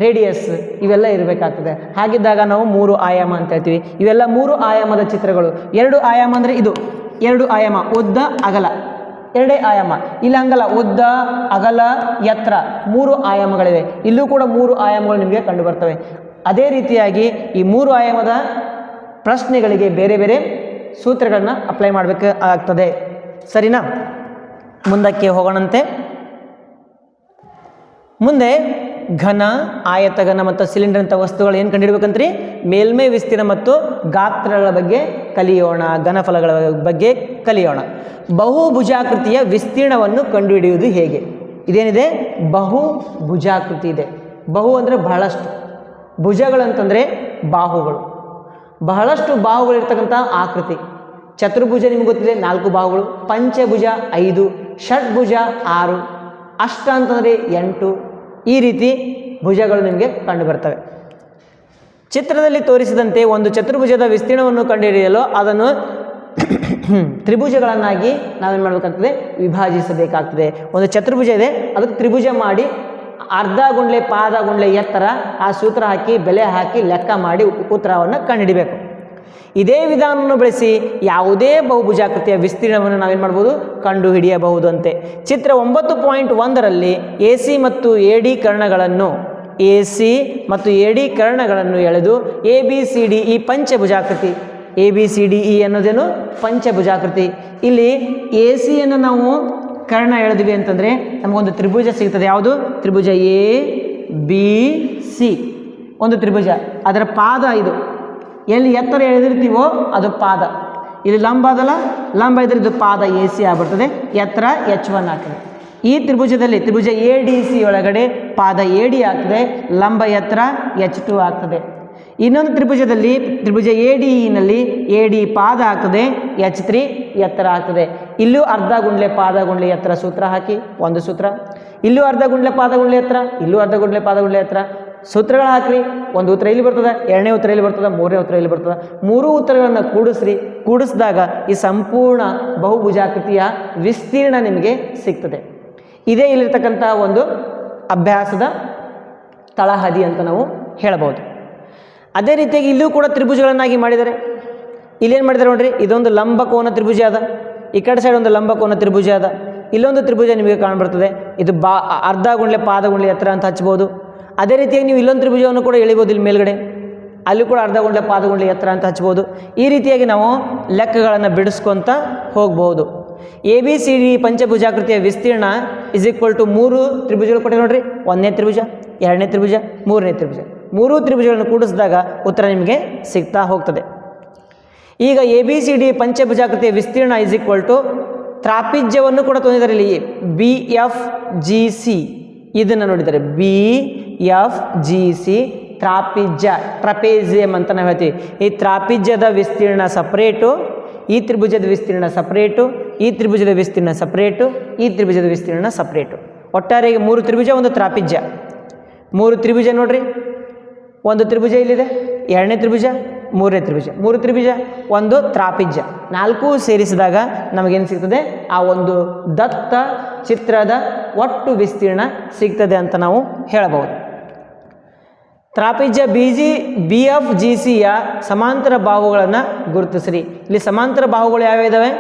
ರೇಡಿಯಸ್ ಇವೆಲ್ಲ ಇರಬೇಕಾಗ್ತದೆ. ಹಾಗಿದ್ದಾಗ ನಾವು 3 ಆಯಾಮ ಅಂತ ಹೇಳ್ತೀವಿ. ಇವೆಲ್ಲ 3 ಆಯಾಮದ ಚಿತ್ರಗಳು. 2 ಆಯಾಮ ಅಂದರೆ ಇದು 2 ಆಯಾಮ, ಉದ್ದ ಅಗಲ, 2 ಆಯಾಮ. ಇಲ್ಲ ಹಂಗಲ್ಲ, ಉದ್ದ ಅಗಲ ಎತ್ತರ 3 ಆಯಾಮಗಳಿವೆ. ಇಲ್ಲೂ ಕೂಡ 3 ಆಯಾಮಗಳು ನಿಮಗೆ ಕಂಡು ಬರ್ತವೆ. ಅದೇ ರೀತಿಯಾಗಿ ಈ 3 ಆಯಾಮದ ಪ್ರಶ್ನೆಗಳಿಗೆ ಬೇರೆ ಬೇರೆ ಸೂತ್ರಗಳನ್ನ ಅಪ್ಲೈ ಮಾಡಬೇಕಾಗ್ತದೆ. ಸರಿನಾ? ಮುಂದಕ್ಕೆ ಹೋಗೋಣಂತೆ. ಮುಂದೆ ಘನ, ಆಯತಘನ ಮತ್ತು ಸಿಲಿಂಡರ್ ಅಂತ ವಸ್ತುಗಳು ಏನು ಕಂಡುಹಿಡಬೇಕಂತ್ರಿ? ಮೇಲ್ಮೈ ವಿಸ್ತೀರ್ಣ ಮತ್ತು ಗಾತ್ರಗಳ ಬಗ್ಗೆ ಕಲಿಯೋಣ, ಘನಫಲಗಳ ಬಗ್ಗೆ ಕಲಿಯೋಣ. ಬಹುಭುಜಾಕೃತಿಯ ವಿಸ್ತೀರ್ಣವನ್ನು ಕಂಡುಹಿಡಿಯುವುದು ಹೇಗೆ? ಇದೇನಿದೆ? ಬಹುಭುಜಾಕೃತಿ ಇದೆ. ಬಹು ಅಂದರೆ ಬಹಳಷ್ಟು, ಭುಜಗಳಂತಂದರೆ ಬಾಹುಗಳು, ಬಹಳಷ್ಟು ಬಾಹುಗಳಿರ್ತಕ್ಕಂಥ ಆಕೃತಿ. ಚತುರ್ಭುಜ ನಿಮ್ಗೆ ಗೊತ್ತಿದೆ, 4 ಬಾಹುಗಳು. ಪಂಚಭುಜ 5, ಷಡ್ಭುಜ 6, ಅಷ್ಟ ಅಂತಂದರೆ 8. ಈ ರೀತಿ ಭುಜಗಳು ನಿಮಗೆ ಕಂಡು ಬರ್ತವೆ. ಚಿತ್ರದಲ್ಲಿ ತೋರಿಸಿದಂತೆ ಒಂದು ಚತುರ್ಭುಜದ ವಿಸ್ತೀರ್ಣವನ್ನು ಕಂಡುಹಿಡಿಯಲು ಅದನ್ನು ತ್ರಿಭುಜಗಳನ್ನಾಗಿ ನಾವೇನು ಮಾಡಬೇಕಾಗ್ತದೆ? ವಿಭಾಜಿಸಬೇಕಾಗ್ತದೆ. ಒಂದು ಚತುರ್ಭುಜ ಇದೆ, ಅದಕ್ಕೆ ತ್ರಿಭುಜ ಮಾಡಿ ಅರ್ಧ ಗುಂಡ್ಲೆ ಪಾದ ಗುಂಡ್ಲೆ ಎತ್ತರ ಆ ಸೂತ್ರ ಹಾಕಿ ಬೆಲೆ ಹಾಕಿ ಲೆಕ್ಕ ಮಾಡಿ ಉತ್ತರವನ್ನು ಕಂಡುಹಿಡಿಬೇಕು. ಇದೇ ವಿಧಾನವನ್ನು ಬಳಸಿ ಯಾವುದೇ ಬಹುಭುಜಾಕೃತಿಯ ವಿಸ್ತೀರ್ಣವನ್ನು ನಾವೇನು ಮಾಡ್ಬೋದು? ಕಂಡುಹಿಡಿಯಬಹುದು ಅಂತೆ. ಚಿತ್ರ 9.1ರಲ್ಲಿ AC ಮತ್ತು AD ಕರ್ಣಗಳನ್ನು ಎಳೆದು ABCDE ಪಂಚಭುಜಾಕೃತಿ, ABCDE ಅನ್ನೋದೇನು? ಪಂಚಭುಜಾಕೃತಿ. ಇಲ್ಲಿ ACಯನ್ನು ನಾವು ಕರ್ಣ ಎಳೆದ್ವಿ ಅಂತಂದರೆ ನಮಗೊಂದು ತ್ರಿಭುಜ ಸಿಗ್ತದೆ. ಯಾವುದು? ತ್ರಿಭುಜ ABC, ಒಂದು ತ್ರಿಭುಜ. ಅದರ ಪಾದ ಇದು, ಎಲ್ಲಿ ಎತ್ತರ ಎಳೆದಿರ್ತೀವೋ ಅದು ಪಾದ. ಇಲ್ಲಿ ಲಂಬ ಅದಲ್ಲ, ಲಂಬ ಇದ್ರೆ ಇದು ಪಾದ AC ಆಗ್ಬಿಡ್ತದೆ, ಎತ್ತರ H1 ಆಗ್ತದೆ. ಈ ತ್ರಿಭುಜದಲ್ಲಿ ತ್ರಿಭುಜ ADC ಒಳಗಡೆ ಪಾದ AD ಆಗ್ತದೆ, ಲಂಬ ಎತ್ತರ H2 ಆಗ್ತದೆ. ಇನ್ನೊಂದು ತ್ರಿಭುಜದಲ್ಲಿ ತ್ರಿಭುಜ ADEನಲ್ಲಿ AD ಪಾದ ಆಗ್ತದೆ, H3 ಎತ್ತರ ಆಗ್ತದೆ. ಇಲ್ಲೂ ಅರ್ಧ ಗುಂಡ್ಲೆ ಪಾದ ಗುಂಡ್ಲೆ ಎತ್ತರ ಸೂತ್ರ ಹಾಕಿ ಒಂದು ಸೂತ್ರ, ಇಲ್ಲೂ ಅರ್ಧ ಗುಂಡ್ಲೆ ಪಾದ ಗುಂಡ್ಲೆ ಎತ್ತರ, ಇಲ್ಲೂ ಅರ್ಧ ಗುಂಡ್ಲೆ ಪಾದ ಗುಂಡ್ಲೆ ಎತ್ತರ. ಸೂತ್ರಗಳು ಹಾಕ್ರಿ, ಒಂದು ಉತ್ತರ ಇಲ್ಲಿ ಬರ್ತದೆ, ಎರಡನೇ ಉತ್ತರ ಇಲ್ಲಿ ಬರ್ತದೆ, ಮೂರನೇ ಉತ್ತರ ಇಲ್ಲಿ ಬರ್ತದೆ. 3 ಉತ್ತರಗಳನ್ನು ಕೂಡಿಸಿದಾಗ ಈ ಸಂಪೂರ್ಣ ಬಹುಭುಜಾಕೃತಿಯ ವಿಸ್ತೀರ್ಣ ನಿಮಗೆ ಸಿಗ್ತದೆ. ಇದೇ ಇಲ್ಲಿರ್ತಕ್ಕಂಥ ಒಂದು ಅಭ್ಯಾಸದ ತಳಹದಿ ಅಂತ ನಾವು ಹೇಳಬಹುದು. ಅದೇ ರೀತಿಯಾಗಿ ಇಲ್ಲೂ ಕೂಡ ತ್ರಿಭುಜಗಳನ್ನಾಗಿ ಮಾಡಿದ್ದಾರೆ. ಇಲ್ಲೇನು ಮಾಡಿದ್ದಾರೆ ನೋಡ್ರಿ, ಇದೊಂದು ಲಂಬಕೋನ ತ್ರಿಭುಜ ಅದ, ಈ ಕಡೆ ಸೈಡ್ ಒಂದು ಲಂಬಕೋನ ತ್ರಿಭುಜ ಅದ, ಇಲ್ಲೊಂದು ತ್ರಿಭುಜ ನಿಮಗೆ ಕಾಣಬರ್ತದೆ. ಇದು ಅರ್ಧ ಗುಂಡ್ಲೆ ಪಾದ ಗುಂಡ್ಲೆ ಎತ್ತರ ಅಂತ ಹಚ್ಬೋದು. ಅದೇ ರೀತಿಯಾಗಿ ನೀವು ಇಲ್ಲೊಂದು ತ್ರಿಭುಜವನ್ನು ಕೂಡ ಎಳಿಬೋದು, ಇಲ್ಲಿ ಮೇಲ್ಗಡೆ ಅಲ್ಲಿ ಕೂಡ ಅರ್ಧ ಗುಂಡ್ಲೆ ಪಾದ ಗುಂಡ್ಲೆ ಎತ್ತರ ಅಂತ ಹಚ್ಬೋದು. ಈ ರೀತಿಯಾಗಿ ನಾವು ಲೆಕ್ಕಗಳನ್ನು ಬಿಡಿಸ್ಕೊತ ಹೋಗ್ಬೋದು. ABCD ಪಂಚಭುಜಾಕೃತಿಯ ವಿಸ್ತೀರ್ಣ = 3 ತ್ರಿಭುಜಗಳು ಕೊಟ್ಟೆ ನೋಡ್ರಿ, ಒಂದನೇ ತ್ರಿಭುಜ, ಎರಡನೇ ತ್ರಿಭುಜ, ಮೂರನೇ ತ್ರಿಭುಜ. 3 ತ್ರಿಭುಜಗಳನ್ನು ಕೂಡಿಸಿದಾಗ ಉತ್ತರ ನಿಮಗೆ ಸಿಗ್ತಾ ಹೋಗ್ತದೆ. ಈಗ ABCD ಪಂಚಭುಜಾಕೃತಿಯ ವಿಸ್ತೀರ್ಣ = ತ್ರಾಪಿಜ್ಯವನ್ನು ಕೂಡ ತೊಂದಿದ್ದಾರೆ. ಇಲ್ಲಿ BFGC ಇದನ್ನು ನೋಡಿದ್ದಾರೆ, BFGC ತ್ರಾಪಿಜ್ಯ, ಟ್ರಪೇಜಿಯಂ ಅಂತ ನಾವು ಹೇಳ್ತೀವಿ. ಈ ತ್ರಾಪಿಜ್ಯದ ವಿಸ್ತೀರ್ಣ ಸಪ್ರೇಟು, ಈ ತ್ರಿಭುಜದ ವಿಸ್ತೀರ್ಣ ಸಪ್ರೇಟು, ಈ ತ್ರಿಭುಜದ ವಿಸ್ತೀರ್ಣ ಸಪ್ರೇಟು, ಈ ತ್ರಿಭುಜದ ವಿಸ್ತೀರ್ಣ ಸಪ್ರೇಟು. ಒಟ್ಟಾರೆಯಾಗಿ 3 ತ್ರಿಭುಜ, ಒಂದು ತ್ರಾಪಿಜ್ಯ. 3 ತ್ರಿಭುಜ ನೋಡ್ರಿ, ಒಂದು ತ್ರಿಭುಜ ಇಲ್ಲಿದೆ, ಎರಡನೇ ತ್ರಿಭುಜ, ಮೂರನೇ ತ್ರಿಭುಜ, ಮೂರು ತ್ರಿಭುಜ, ಒಂದು ತ್ರಾಪಿಜ್ಯ, ನಾಲ್ಕು ಸೇರಿಸಿದಾಗ ನಮಗೇನು ಸಿಗ್ತದೆ, ಆ ಒಂದು ದತ್ತ ಚಿತ್ರದ ಒಟ್ಟು ವಿಸ್ತೀರ್ಣ ಸಿಗ್ತದೆ ಅಂತ ನಾವು ಹೇಳಬಹುದು. ತ್ರಾಪಿಜ್ಯ ಬಿ ಎಫ್ ಜಿ ಸಿಯ ಸಮಾಂತರ ಬಾಹುಗಳನ್ನು ಗುರುತಿಸ್ರಿ. ಇಲ್ಲಿ ಸಮಾಂತರ ಬಾಹುಗಳು ಯಾವ್ಯಾವ ಇದ್ದಾವೆ?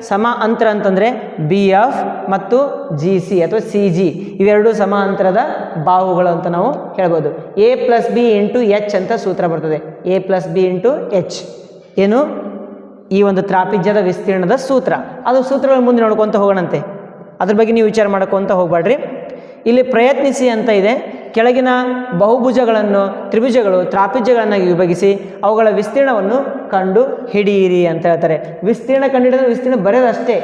ಸಮ ಅಂತರ ಅಂತಂದರೆ ಬಿ ಎಫ್ ಮತ್ತು ಜಿ ಸಿ ಅಥವಾ ಸಿ ಜಿ, ಇವೆರಡು ಸಮ ಅಂತರದ ಬಾಹುಗಳು ಅಂತ ನಾವು ಹೇಳ್ಬೋದು. A plus B into H ಅಂತ ಸೂತ್ರ ಬರ್ತದೆ. A plus B into H ಏನು ಈ ಒಂದು ತ್ರಾಪಿಜ್ಯದ ವಿಸ್ತೀರ್ಣದ ಸೂತ್ರ. ಅದು ಸೂತ್ರಗಳ ಮುಂದೆ ನೋಡ್ಕೊತ ಹೋಗೋಣಂತೆ, ಅದ್ರ ಬಗ್ಗೆ ನೀವು ವಿಚಾರ ಮಾಡ್ಕೊತ ಹೋಗ್ಬೇಡ್ರಿ. ಇಲ್ಲಿ ಪ್ರಯತ್ನಿಸಿ ಅಂತ ಇದೆ. ಕೆಳಗಿನ ಬಹುಭುಜಗಳನ್ನು ತ್ರಿಭುಜಗಳು ತ್ರಾಪಿಜ್ಯಗಳನ್ನಾಗಿ ವಿಭಜಿಸಿ ಅವುಗಳ ವಿಸ್ತೀರ್ಣವನ್ನು ಕಂಡು ಹಿಡಿಯಿರಿ ಅಂತ ಹೇಳ್ತಾರೆ. ವಿಸ್ತೀರ್ಣ ಕಂಡುಹಿಡಿದ್ರೆ ವಿಸ್ತೀರ್ಣ ಬರೆಯೋದಷ್ಟೇ,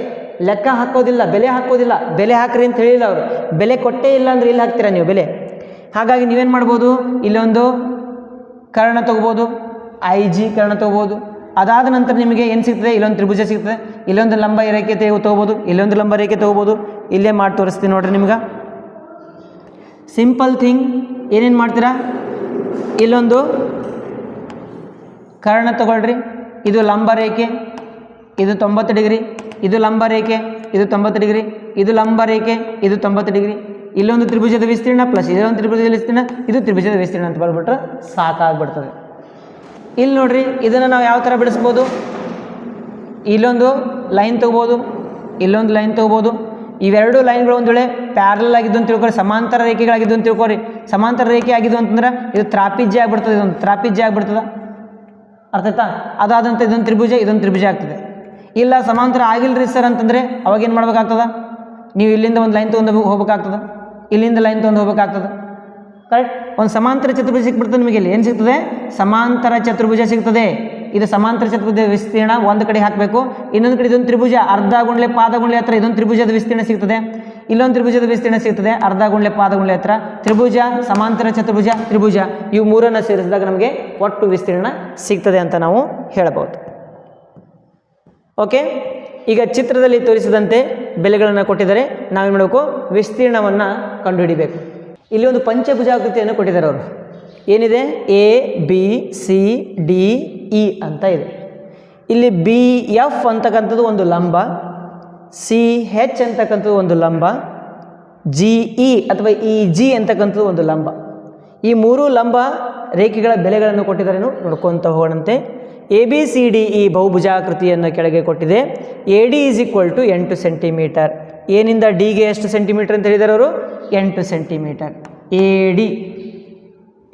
ಲೆಕ್ಕ ಹಾಕೋದಿಲ್ಲ, ಬೆಲೆ ಹಾಕೋದಿಲ್ಲ. ಬೆಲೆ ಹಾಕ್ರಿ ಅಂತ ಹೇಳಿಲ್ಲ ಅವರು, ಬೆಲೆ ಕೊಟ್ಟೇ ಇಲ್ಲ ಅಂದರೆ ಇಲ್ಲಿ ಹಾಕ್ತೀರಾ ನೀವು ಬೆಲೆ. ಹಾಗಾಗಿ ನೀವೇನು ಮಾಡ್ಬೋದು, ಇಲ್ಲೊಂದು ಕರ್ಣ ತೊಗೋಬೋದು, ಐ ಜಿ ಕರ್ಣ ತೊಗೋಬೋದು. ಅದಾದ ನಂತರ ನಿಮಗೆ ಏನು ಸಿಗ್ತದೆ, ಇಲ್ಲೊಂದು ತ್ರಿಭುಜ ಸಿಗ್ತದೆ, ಇಲ್ಲೊಂದು ಲಂಬ ರೇಖೆ ತೊಗೋಬೋದು, ಇಲ್ಲೊಂದು ಲಂಬ ರೇಖೆ ತೊಗೋಬೋದು. ಇಲ್ಲೇ ಮಾಡಿ ತೋರಿಸ್ತೀನಿ ನೋಡಿರಿ ನಿಮ್ಗೆ. ಸಿಂಪಲ್ ಥಿಂಗ್, ಏನೇನು ಮಾಡ್ತೀರಾ, ಇಲ್ಲೊಂದು ಕರ್ಣ ತಗೊಳ್ರಿ, ಇದು ಲಂಬ ರೇಖೆ, ಇದು 90 ಡಿಗ್ರಿ, ಇದು ಲಂಬ ರೇಖೆ, ಇದು 90 ಡಿಗ್ರಿ, ಇದು ಲಂಬ ರೇಖೆ, ಇದು 90 ಡಿಗ್ರಿ. ಇಲ್ಲೊಂದು ತ್ರಿಭುಜದ ವಿಸ್ತೀರ್ಣ ಪ್ಲಸ್ ಇದೊಂದು ತ್ರಿಭುಜದ ವಿಸ್ತೀರ್ಣ, ಇದು ತ್ರಿಭುಜದ ವಿಸ್ತೀರ್ಣ ಅಂತ ಬರ್ಬಿಟ್ರೆ ಸಾಕಾಗ್ಬಿಡ್ತದೆ. ಇಲ್ಲಿ ನೋಡ್ರಿ, ಇದನ್ನು ನಾವು ಯಾವ ಥರ ಬಿಡಿಸ್ಬೋದು, ಇಲ್ಲೊಂದು ಲೈನ್ ತೊಗೋಬೋದು, ಇಲ್ಲೊಂದು ಲೈನ್ ತೊಗೋಬೋದು. ಇವೆರಡು ಲೈನ್ಗಳು ಒಂದು ವೇಳೆ ಪ್ಯಾರಲ್ ಆಗಿದ್ದು ಅಂತ ತಿಳ್ಕೊರಿ, ಸಮಾಂತರ ರೇಖೆಗಳಾಗಿದ್ದು ಅಂತ ತಿಳ್ಕೊರಿ. ಸಮಾಂತರ ರೇಖೆ ಆಗಿದ್ದು ಅಂತಂದ್ರೆ ಇದು ತ್ರಾಪಿಜ್ಯ ಆಗಿಬಿಡ್ತದೆ, ಇದೊಂದು ತ್ರಾಪಿಜ್ಯ ಆಗಿಬಿಡ್ತದೆ, ಅರ್ಥ ಆಯ್ತಾ? ಅದಾದಂಥ ಇದೊಂದು ತ್ರಿಭುಜ ಆಗ್ತದೆ. ಇಲ್ಲ ಸಮಾಂತರ ಆಗಿಲ್ಲರಿ ಸರ್ ಅಂತಂದರೆ ಅವಾಗೇನು ಮಾಡ್ಬೇಕಾಗ್ತದೆ, ನೀವು ಇಲ್ಲಿಂದ ಒಂದು ಲೈನ್ ತೊಗೊಂಡು ಹೋಗ್ಬೇಕಾಗ್ತದೆ, ಇಲ್ಲಿಂದ ಲೈನ್ ತೊಗೊಂಡು ಹೋಗ್ಬೇಕಾಗ್ತದೆ. ಕರೆಕ್ಟ್? ಒಂದು ಸಮಾಂತರ ಚತುರ್ಭುಜ ಸಿಕ್ಬಿಡ್ತದೆ ನಿಮಗೆ. ಇಲ್ಲಿ ಏನು ಸಿಗ್ತದೆ, ಸಮಾಂತರ ಚತುರ್ಭುಜ ಸಿಗ್ತದೆ. ಇದು ಸಮಾಂತರ ಚತುರ್ಭುಜ ವಿಸ್ತೀರ್ಣ ಒಂದು ಕಡೆ ಹಾಕಬೇಕು, ಇನ್ನೊಂದು ಕಡೆ ಇದೊಂದು ತ್ರಿಭುಜ ಅರ್ಧ ಗುಂಡ್ಲೆ ಪಾದ ಗುಂಡ್ಲೆ ಹತ್ರ ಇದೊಂದು ತ್ರಿಭುಜದ ವಿಸ್ತೀರ್ಣ ಸಿಗ್ತದೆ, ಇಲ್ಲೊಂದು ತ್ರಿಭುಜದ ವಿಸ್ತೀರ್ಣ ಸಿಗ್ತದೆ ಅರ್ಧ ಗುಂಡ್ಲೆ ಪಾದ ಗುಂಡ್ಲೆ ಹತ್ರ. ತ್ರಿಭುಜ, ಸಮಾಂತರ ಚತುರ್ಭುಜ, ತ್ರಿಭುಜ ಇವು ಮೂರನ್ನು ಸೇರಿಸಿದಾಗ ನಮಗೆ ಒಟ್ಟು ವಿಸ್ತೀರ್ಣ ಸಿಗ್ತದೆ ಅಂತ ನಾವು ಹೇಳಬಹುದು. ಓಕೆ, ಈಗ ಚಿತ್ರದಲ್ಲಿ ತೋರಿಸಿದಂತೆ ಬೆಲೆಗಳನ್ನು ಕೊಟ್ಟಿದ್ದಾರೆ. ನಾವೇನು ಮಾಡಬೇಕು, ವಿಸ್ತೀರ್ಣವನ್ನು ಕಂಡುಹಿಡಿಬೇಕು. ಇಲ್ಲಿ ಒಂದು ಪಂಚಭುಜಾಕೃತಿಯನ್ನು ಕೊಟ್ಟಿದ್ದಾರೆ ಅವರು. ಏನಿದೆ, A B C D E ಅಂತ ಇದೆ. ಇಲ್ಲಿ ಬಿ ಎಫ್ ಅಂತಕ್ಕಂಥದ್ದು ಒಂದು ಲಂಬ, ಸಿ ಹೆಚ್ ಅಂತಕ್ಕಂಥದ್ದು ಒಂದು ಲಂಬ, ಜಿ ಇ ಅಥವಾ ಇ ಜಿ ಅಂತಕ್ಕಂಥದ್ದು ಒಂದು ಲಂಬ. ಈ ಮೂರು ಲಂಬ ರೇಖೆಗಳ ಬೆಲೆಗಳನ್ನು ಕೊಟ್ಟಿದ್ದಾರೆ, ನೋಡ್ಕೊತ ಹೋಗೋಣಂತೆ. A B C D E ಬಹುಭುಜಾಕೃತಿಯನ್ನು ಕೆಳಗೆ ಕೊಟ್ಟಿದೆ. A D is equal to 8 centimetre. ಏನಿಂದ ಡಿಗೆ ಎಷ್ಟು ಸೆಂಟಿಮೀಟರ್ ಅಂತ ಹೇಳಿದ್ದಾರೆ ಅವರು, 8 centimetre. A D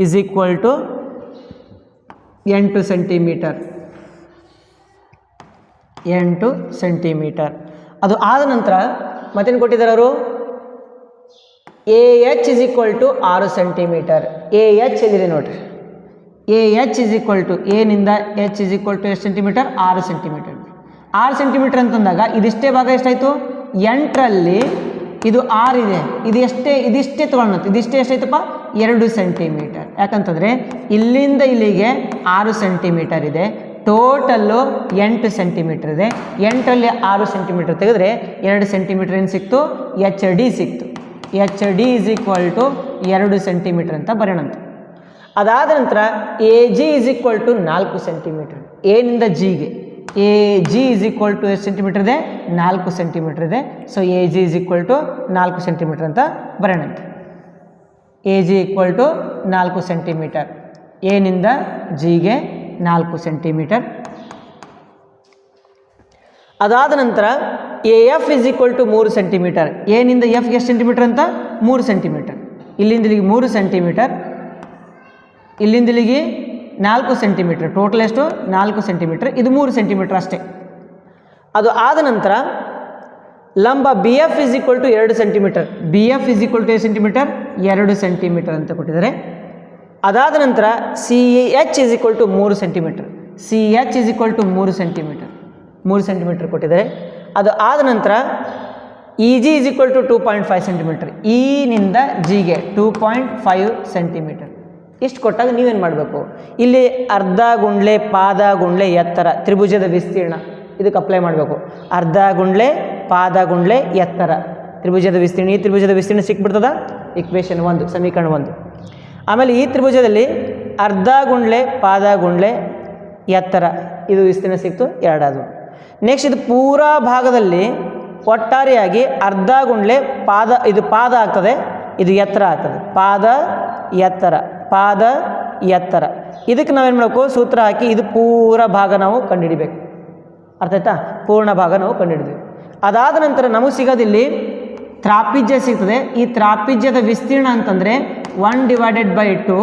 is equal to 8 centimetre, 8 centimetre. ಅದು ಆದ ನಂತರ ಮತ್ತೇನು ಕೊಟ್ಟಿದ್ದಾರೆ ಅವರು, A H is equal to 6 centimetre. A H ಎಲ್ಲಿದೆ ನೋಡ್ರಿ, A H is equal to ಎನಿಂದ ಎಚ್ ಇಸ್ ಈಕ್ವಲ್ ಟು ಎಷ್ಟು ಸೆಂಟಿಮೀಟರ್, 6 ಸೆಂಟಿಮೀಟರ್. 6 ಸೆಂಟಿಮೀಟರ್ ಅಂತಂದಾಗ ಇದಿಷ್ಟೇ ಭಾಗ ಎಷ್ಟಾಯಿತು, 8ರಲ್ಲಿ ಇದು 6 ಇದೆ, ಇದಿಷ್ಟೇ ತೊಗೊಳ್ಳೋಣ. ಇದಿಷ್ಟೇ ಎಷ್ಟಾಯ್ತಪ್ಪ, 2 ಸೆಂಟಿಮೀಟರ್. ಯಾಕಂತಂದರೆ ಇಲ್ಲಿಂದ ಇಲ್ಲಿಗೆ 6 ಸೆಂಟಿಮೀಟರ್ ಇದೆ, ಟೋಟಲ್ಲು 8 ಸೆಂಟಿಮೀಟರ್ ಇದೆ. 8ರಲ್ಲಿ 6 ಸೆಂಟಿಮೀಟರ್ ತೆಗೆದ್ರೆ 2 ಸೆಂಟಿಮೀಟರ್ ಏನು ಸಿಕ್ತು, ಎಚ್ ಡಿ ಸಿಕ್ತು. H D is equal to 2 centimetre ಅಂತ ಬರೆಯೋಣಂತೆ. ಅದಾದ ನಂತರ A G is equal to 4 centimetre. ಎನಿಂದ ಜಿಗೆ A G is equal to ಎಷ್ಟು ಸೆಂಟಿಮೀಟರ್ ಇದೆ, 4 ಸೆಂಟಿಮೀಟರ್ ಇದೆ. So A G is equal to 4 centimetre ಅಂತ ಬರೆಯೋಣಂತೆ. A G equal to 4 centimetre. ಎನಿಂದ ಜಿಗೆ 4 ಸೆಂಟಿಮೀಟರ್. ಅದಾದ ನಂತರ A F is equal to 3 centimetre. ಎನಿಂದ ಎಫ್ಗೆ ಎಷ್ಟು ಸೆಂಟಿಮೀಟರ್ ಅಂತ, 3 ಸೆಂಟಿಮೀಟರ್. ಇಲ್ಲಿಂದ ಇಲ್ಲಿಗೆ 3 ಸೆಂಟಿಮೀಟರ್, ಇಲ್ಲಿಂದ ಇಲ್ಲಿಗೆ 4 ಸೆಂಟಿಮೀಟರ್. ಟೋಟಲ್ ಎಷ್ಟು, 4 ಸೆಂಟಿಮೀಟರ್. ಇದು 3 ಸೆಂಟಿಮೀಟರ್ ಅಷ್ಟೇ. ಅದು ಆದ ನಂತರ ಲಂಬ B F is equal to 2 centimetre. B F is equal to ಎಷ್ಟು ಸೆಂಟಿಮೀಟರ್, 2 ಸೆಂಟಿಮೀಟರ್ ಅಂತ ಕೊಟ್ಟಿದ್ದಾರೆ. ಅದಾದ ನಂತರ C H is equal to 3 centimetre. C H is equal to 3 centimetre. 3 centimetre ಕೊಟ್ಟಿದ್ದಾರೆ. ಅದು ಆದ ನಂತರ E G is equal to 2.5 centimetre. ಇನಿಂದ ಜಿಗೆ 2.5 ಸೆಂಟಿಮೀಟರ್. ಇಷ್ಟು ಕೊಟ್ಟಾಗ ನೀವೇನು ಮಾಡಬೇಕು, ಇಲ್ಲಿ ಅರ್ಧ ಗುಂಡ್ಲೆ ಪಾದ ಗುಂಡ್ಲೆ ಎತ್ತರ ತ್ರಿಭುಜದ ವಿಸ್ತೀರ್ಣ ಇದಕ್ಕೆ ಅಪ್ಲೈ ಮಾಡಬೇಕು. ಅರ್ಧ ಗುಂಡ್ಲೆ ಪಾದ ಗುಂಡ್ಲೆ ಎತ್ತರ ತ್ರಿಭುಜದ ವಿಸ್ತೀರ್ಣ. ಈ ತ್ರಿಭುಜದ ವಿಸ್ತೀರ್ಣ ಸಿಕ್ಬಿಡ್ತದ, ಇಕ್ವೇಷನ್ 1, ಸಮೀಕರಣ 1. ಆಮೇಲೆ ಈ ತ್ರಿಭುಜದಲ್ಲಿ ಅರ್ಧ ಗುಂಡ್ಲೆ ಪಾದ ಗುಂಡ್ಲೆ ಎತ್ತರ ಇದು ವಿಸ್ತೀರ್ಣ ಸಿಕ್ತು ಎರಡದು. ನೆಕ್ಸ್ಟ್ ಇದು ಪೂರಾ ಭಾಗದಲ್ಲಿ ಒಟ್ಟಾರೆಯಾಗಿ ಅರ್ಧ ಗುಂಡ್ಲೆ ಪಾದ, ಇದು ಪಾದ ಆಗ್ತದೆ, ಇದು ಎತ್ತರ ಆಗ್ತದೆ. ಪಾದ ಎತ್ತರ, ಪಾದ ಎತ್ತರ. ಇದಕ್ಕೆ ನಾವೇನು ಮಾಡಬೇಕು, ಸೂತ್ರ ಹಾಕಿ ಇದು ಪೂರ ಭಾಗ ನಾವು ಕಂಡುಹಿಡಿಬೇಕು. ಅರ್ಥ ಆಯ್ತಾ? ಪೂರ್ಣ ಭಾಗ ನಾವು ಕಂಡುಹಿಡಿದ್ವಿ. ಅದಾದ ನಂತರ ನಮಗೆ ಸಿಗೋದಿಲ್ಲಿ ತ್ರಾಪಿಜ್ಯ ಸಿಗ್ತದೆ. ಈ ತ್ರಾಪಿಜ್ಯದ ವಿಸ್ತೀರ್ಣ ಅಂತಂದರೆ 1/2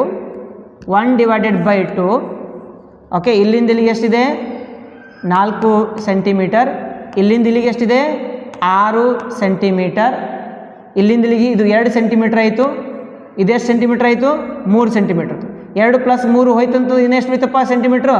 1/2. ಓಕೆ, ಇಲ್ಲಿಂದ ಇಲ್ಲಿಗೆ ಎಷ್ಟಿದೆ? 4 ಸೆಂಟಿಮೀಟರ್. ಇಲ್ಲಿಂದ ಇಲ್ಲಿಗೆ ಎಷ್ಟಿದೆ? 6 ಸೆಂಟಿಮೀಟರ್. ಇಲ್ಲಿಂದ ಇಲ್ಲಿಗೆ ಇದು 2 ಸೆಂಟಿಮೀಟರ್ ಆಯಿತು. ಇದೆಷ್ಟು ಸೆಂಟಿಮೀಟರ್ ಆಯಿತು? 3 ಸೆಂಟಿಮೀಟರ್. 2 + 3 ಹೋಯ್ತಂತ ಇನ್ನೆಷ್ಟು ಹೋಯ್ತಪ್ಪ ಸೆಂಟಿಮೀಟ್ರು?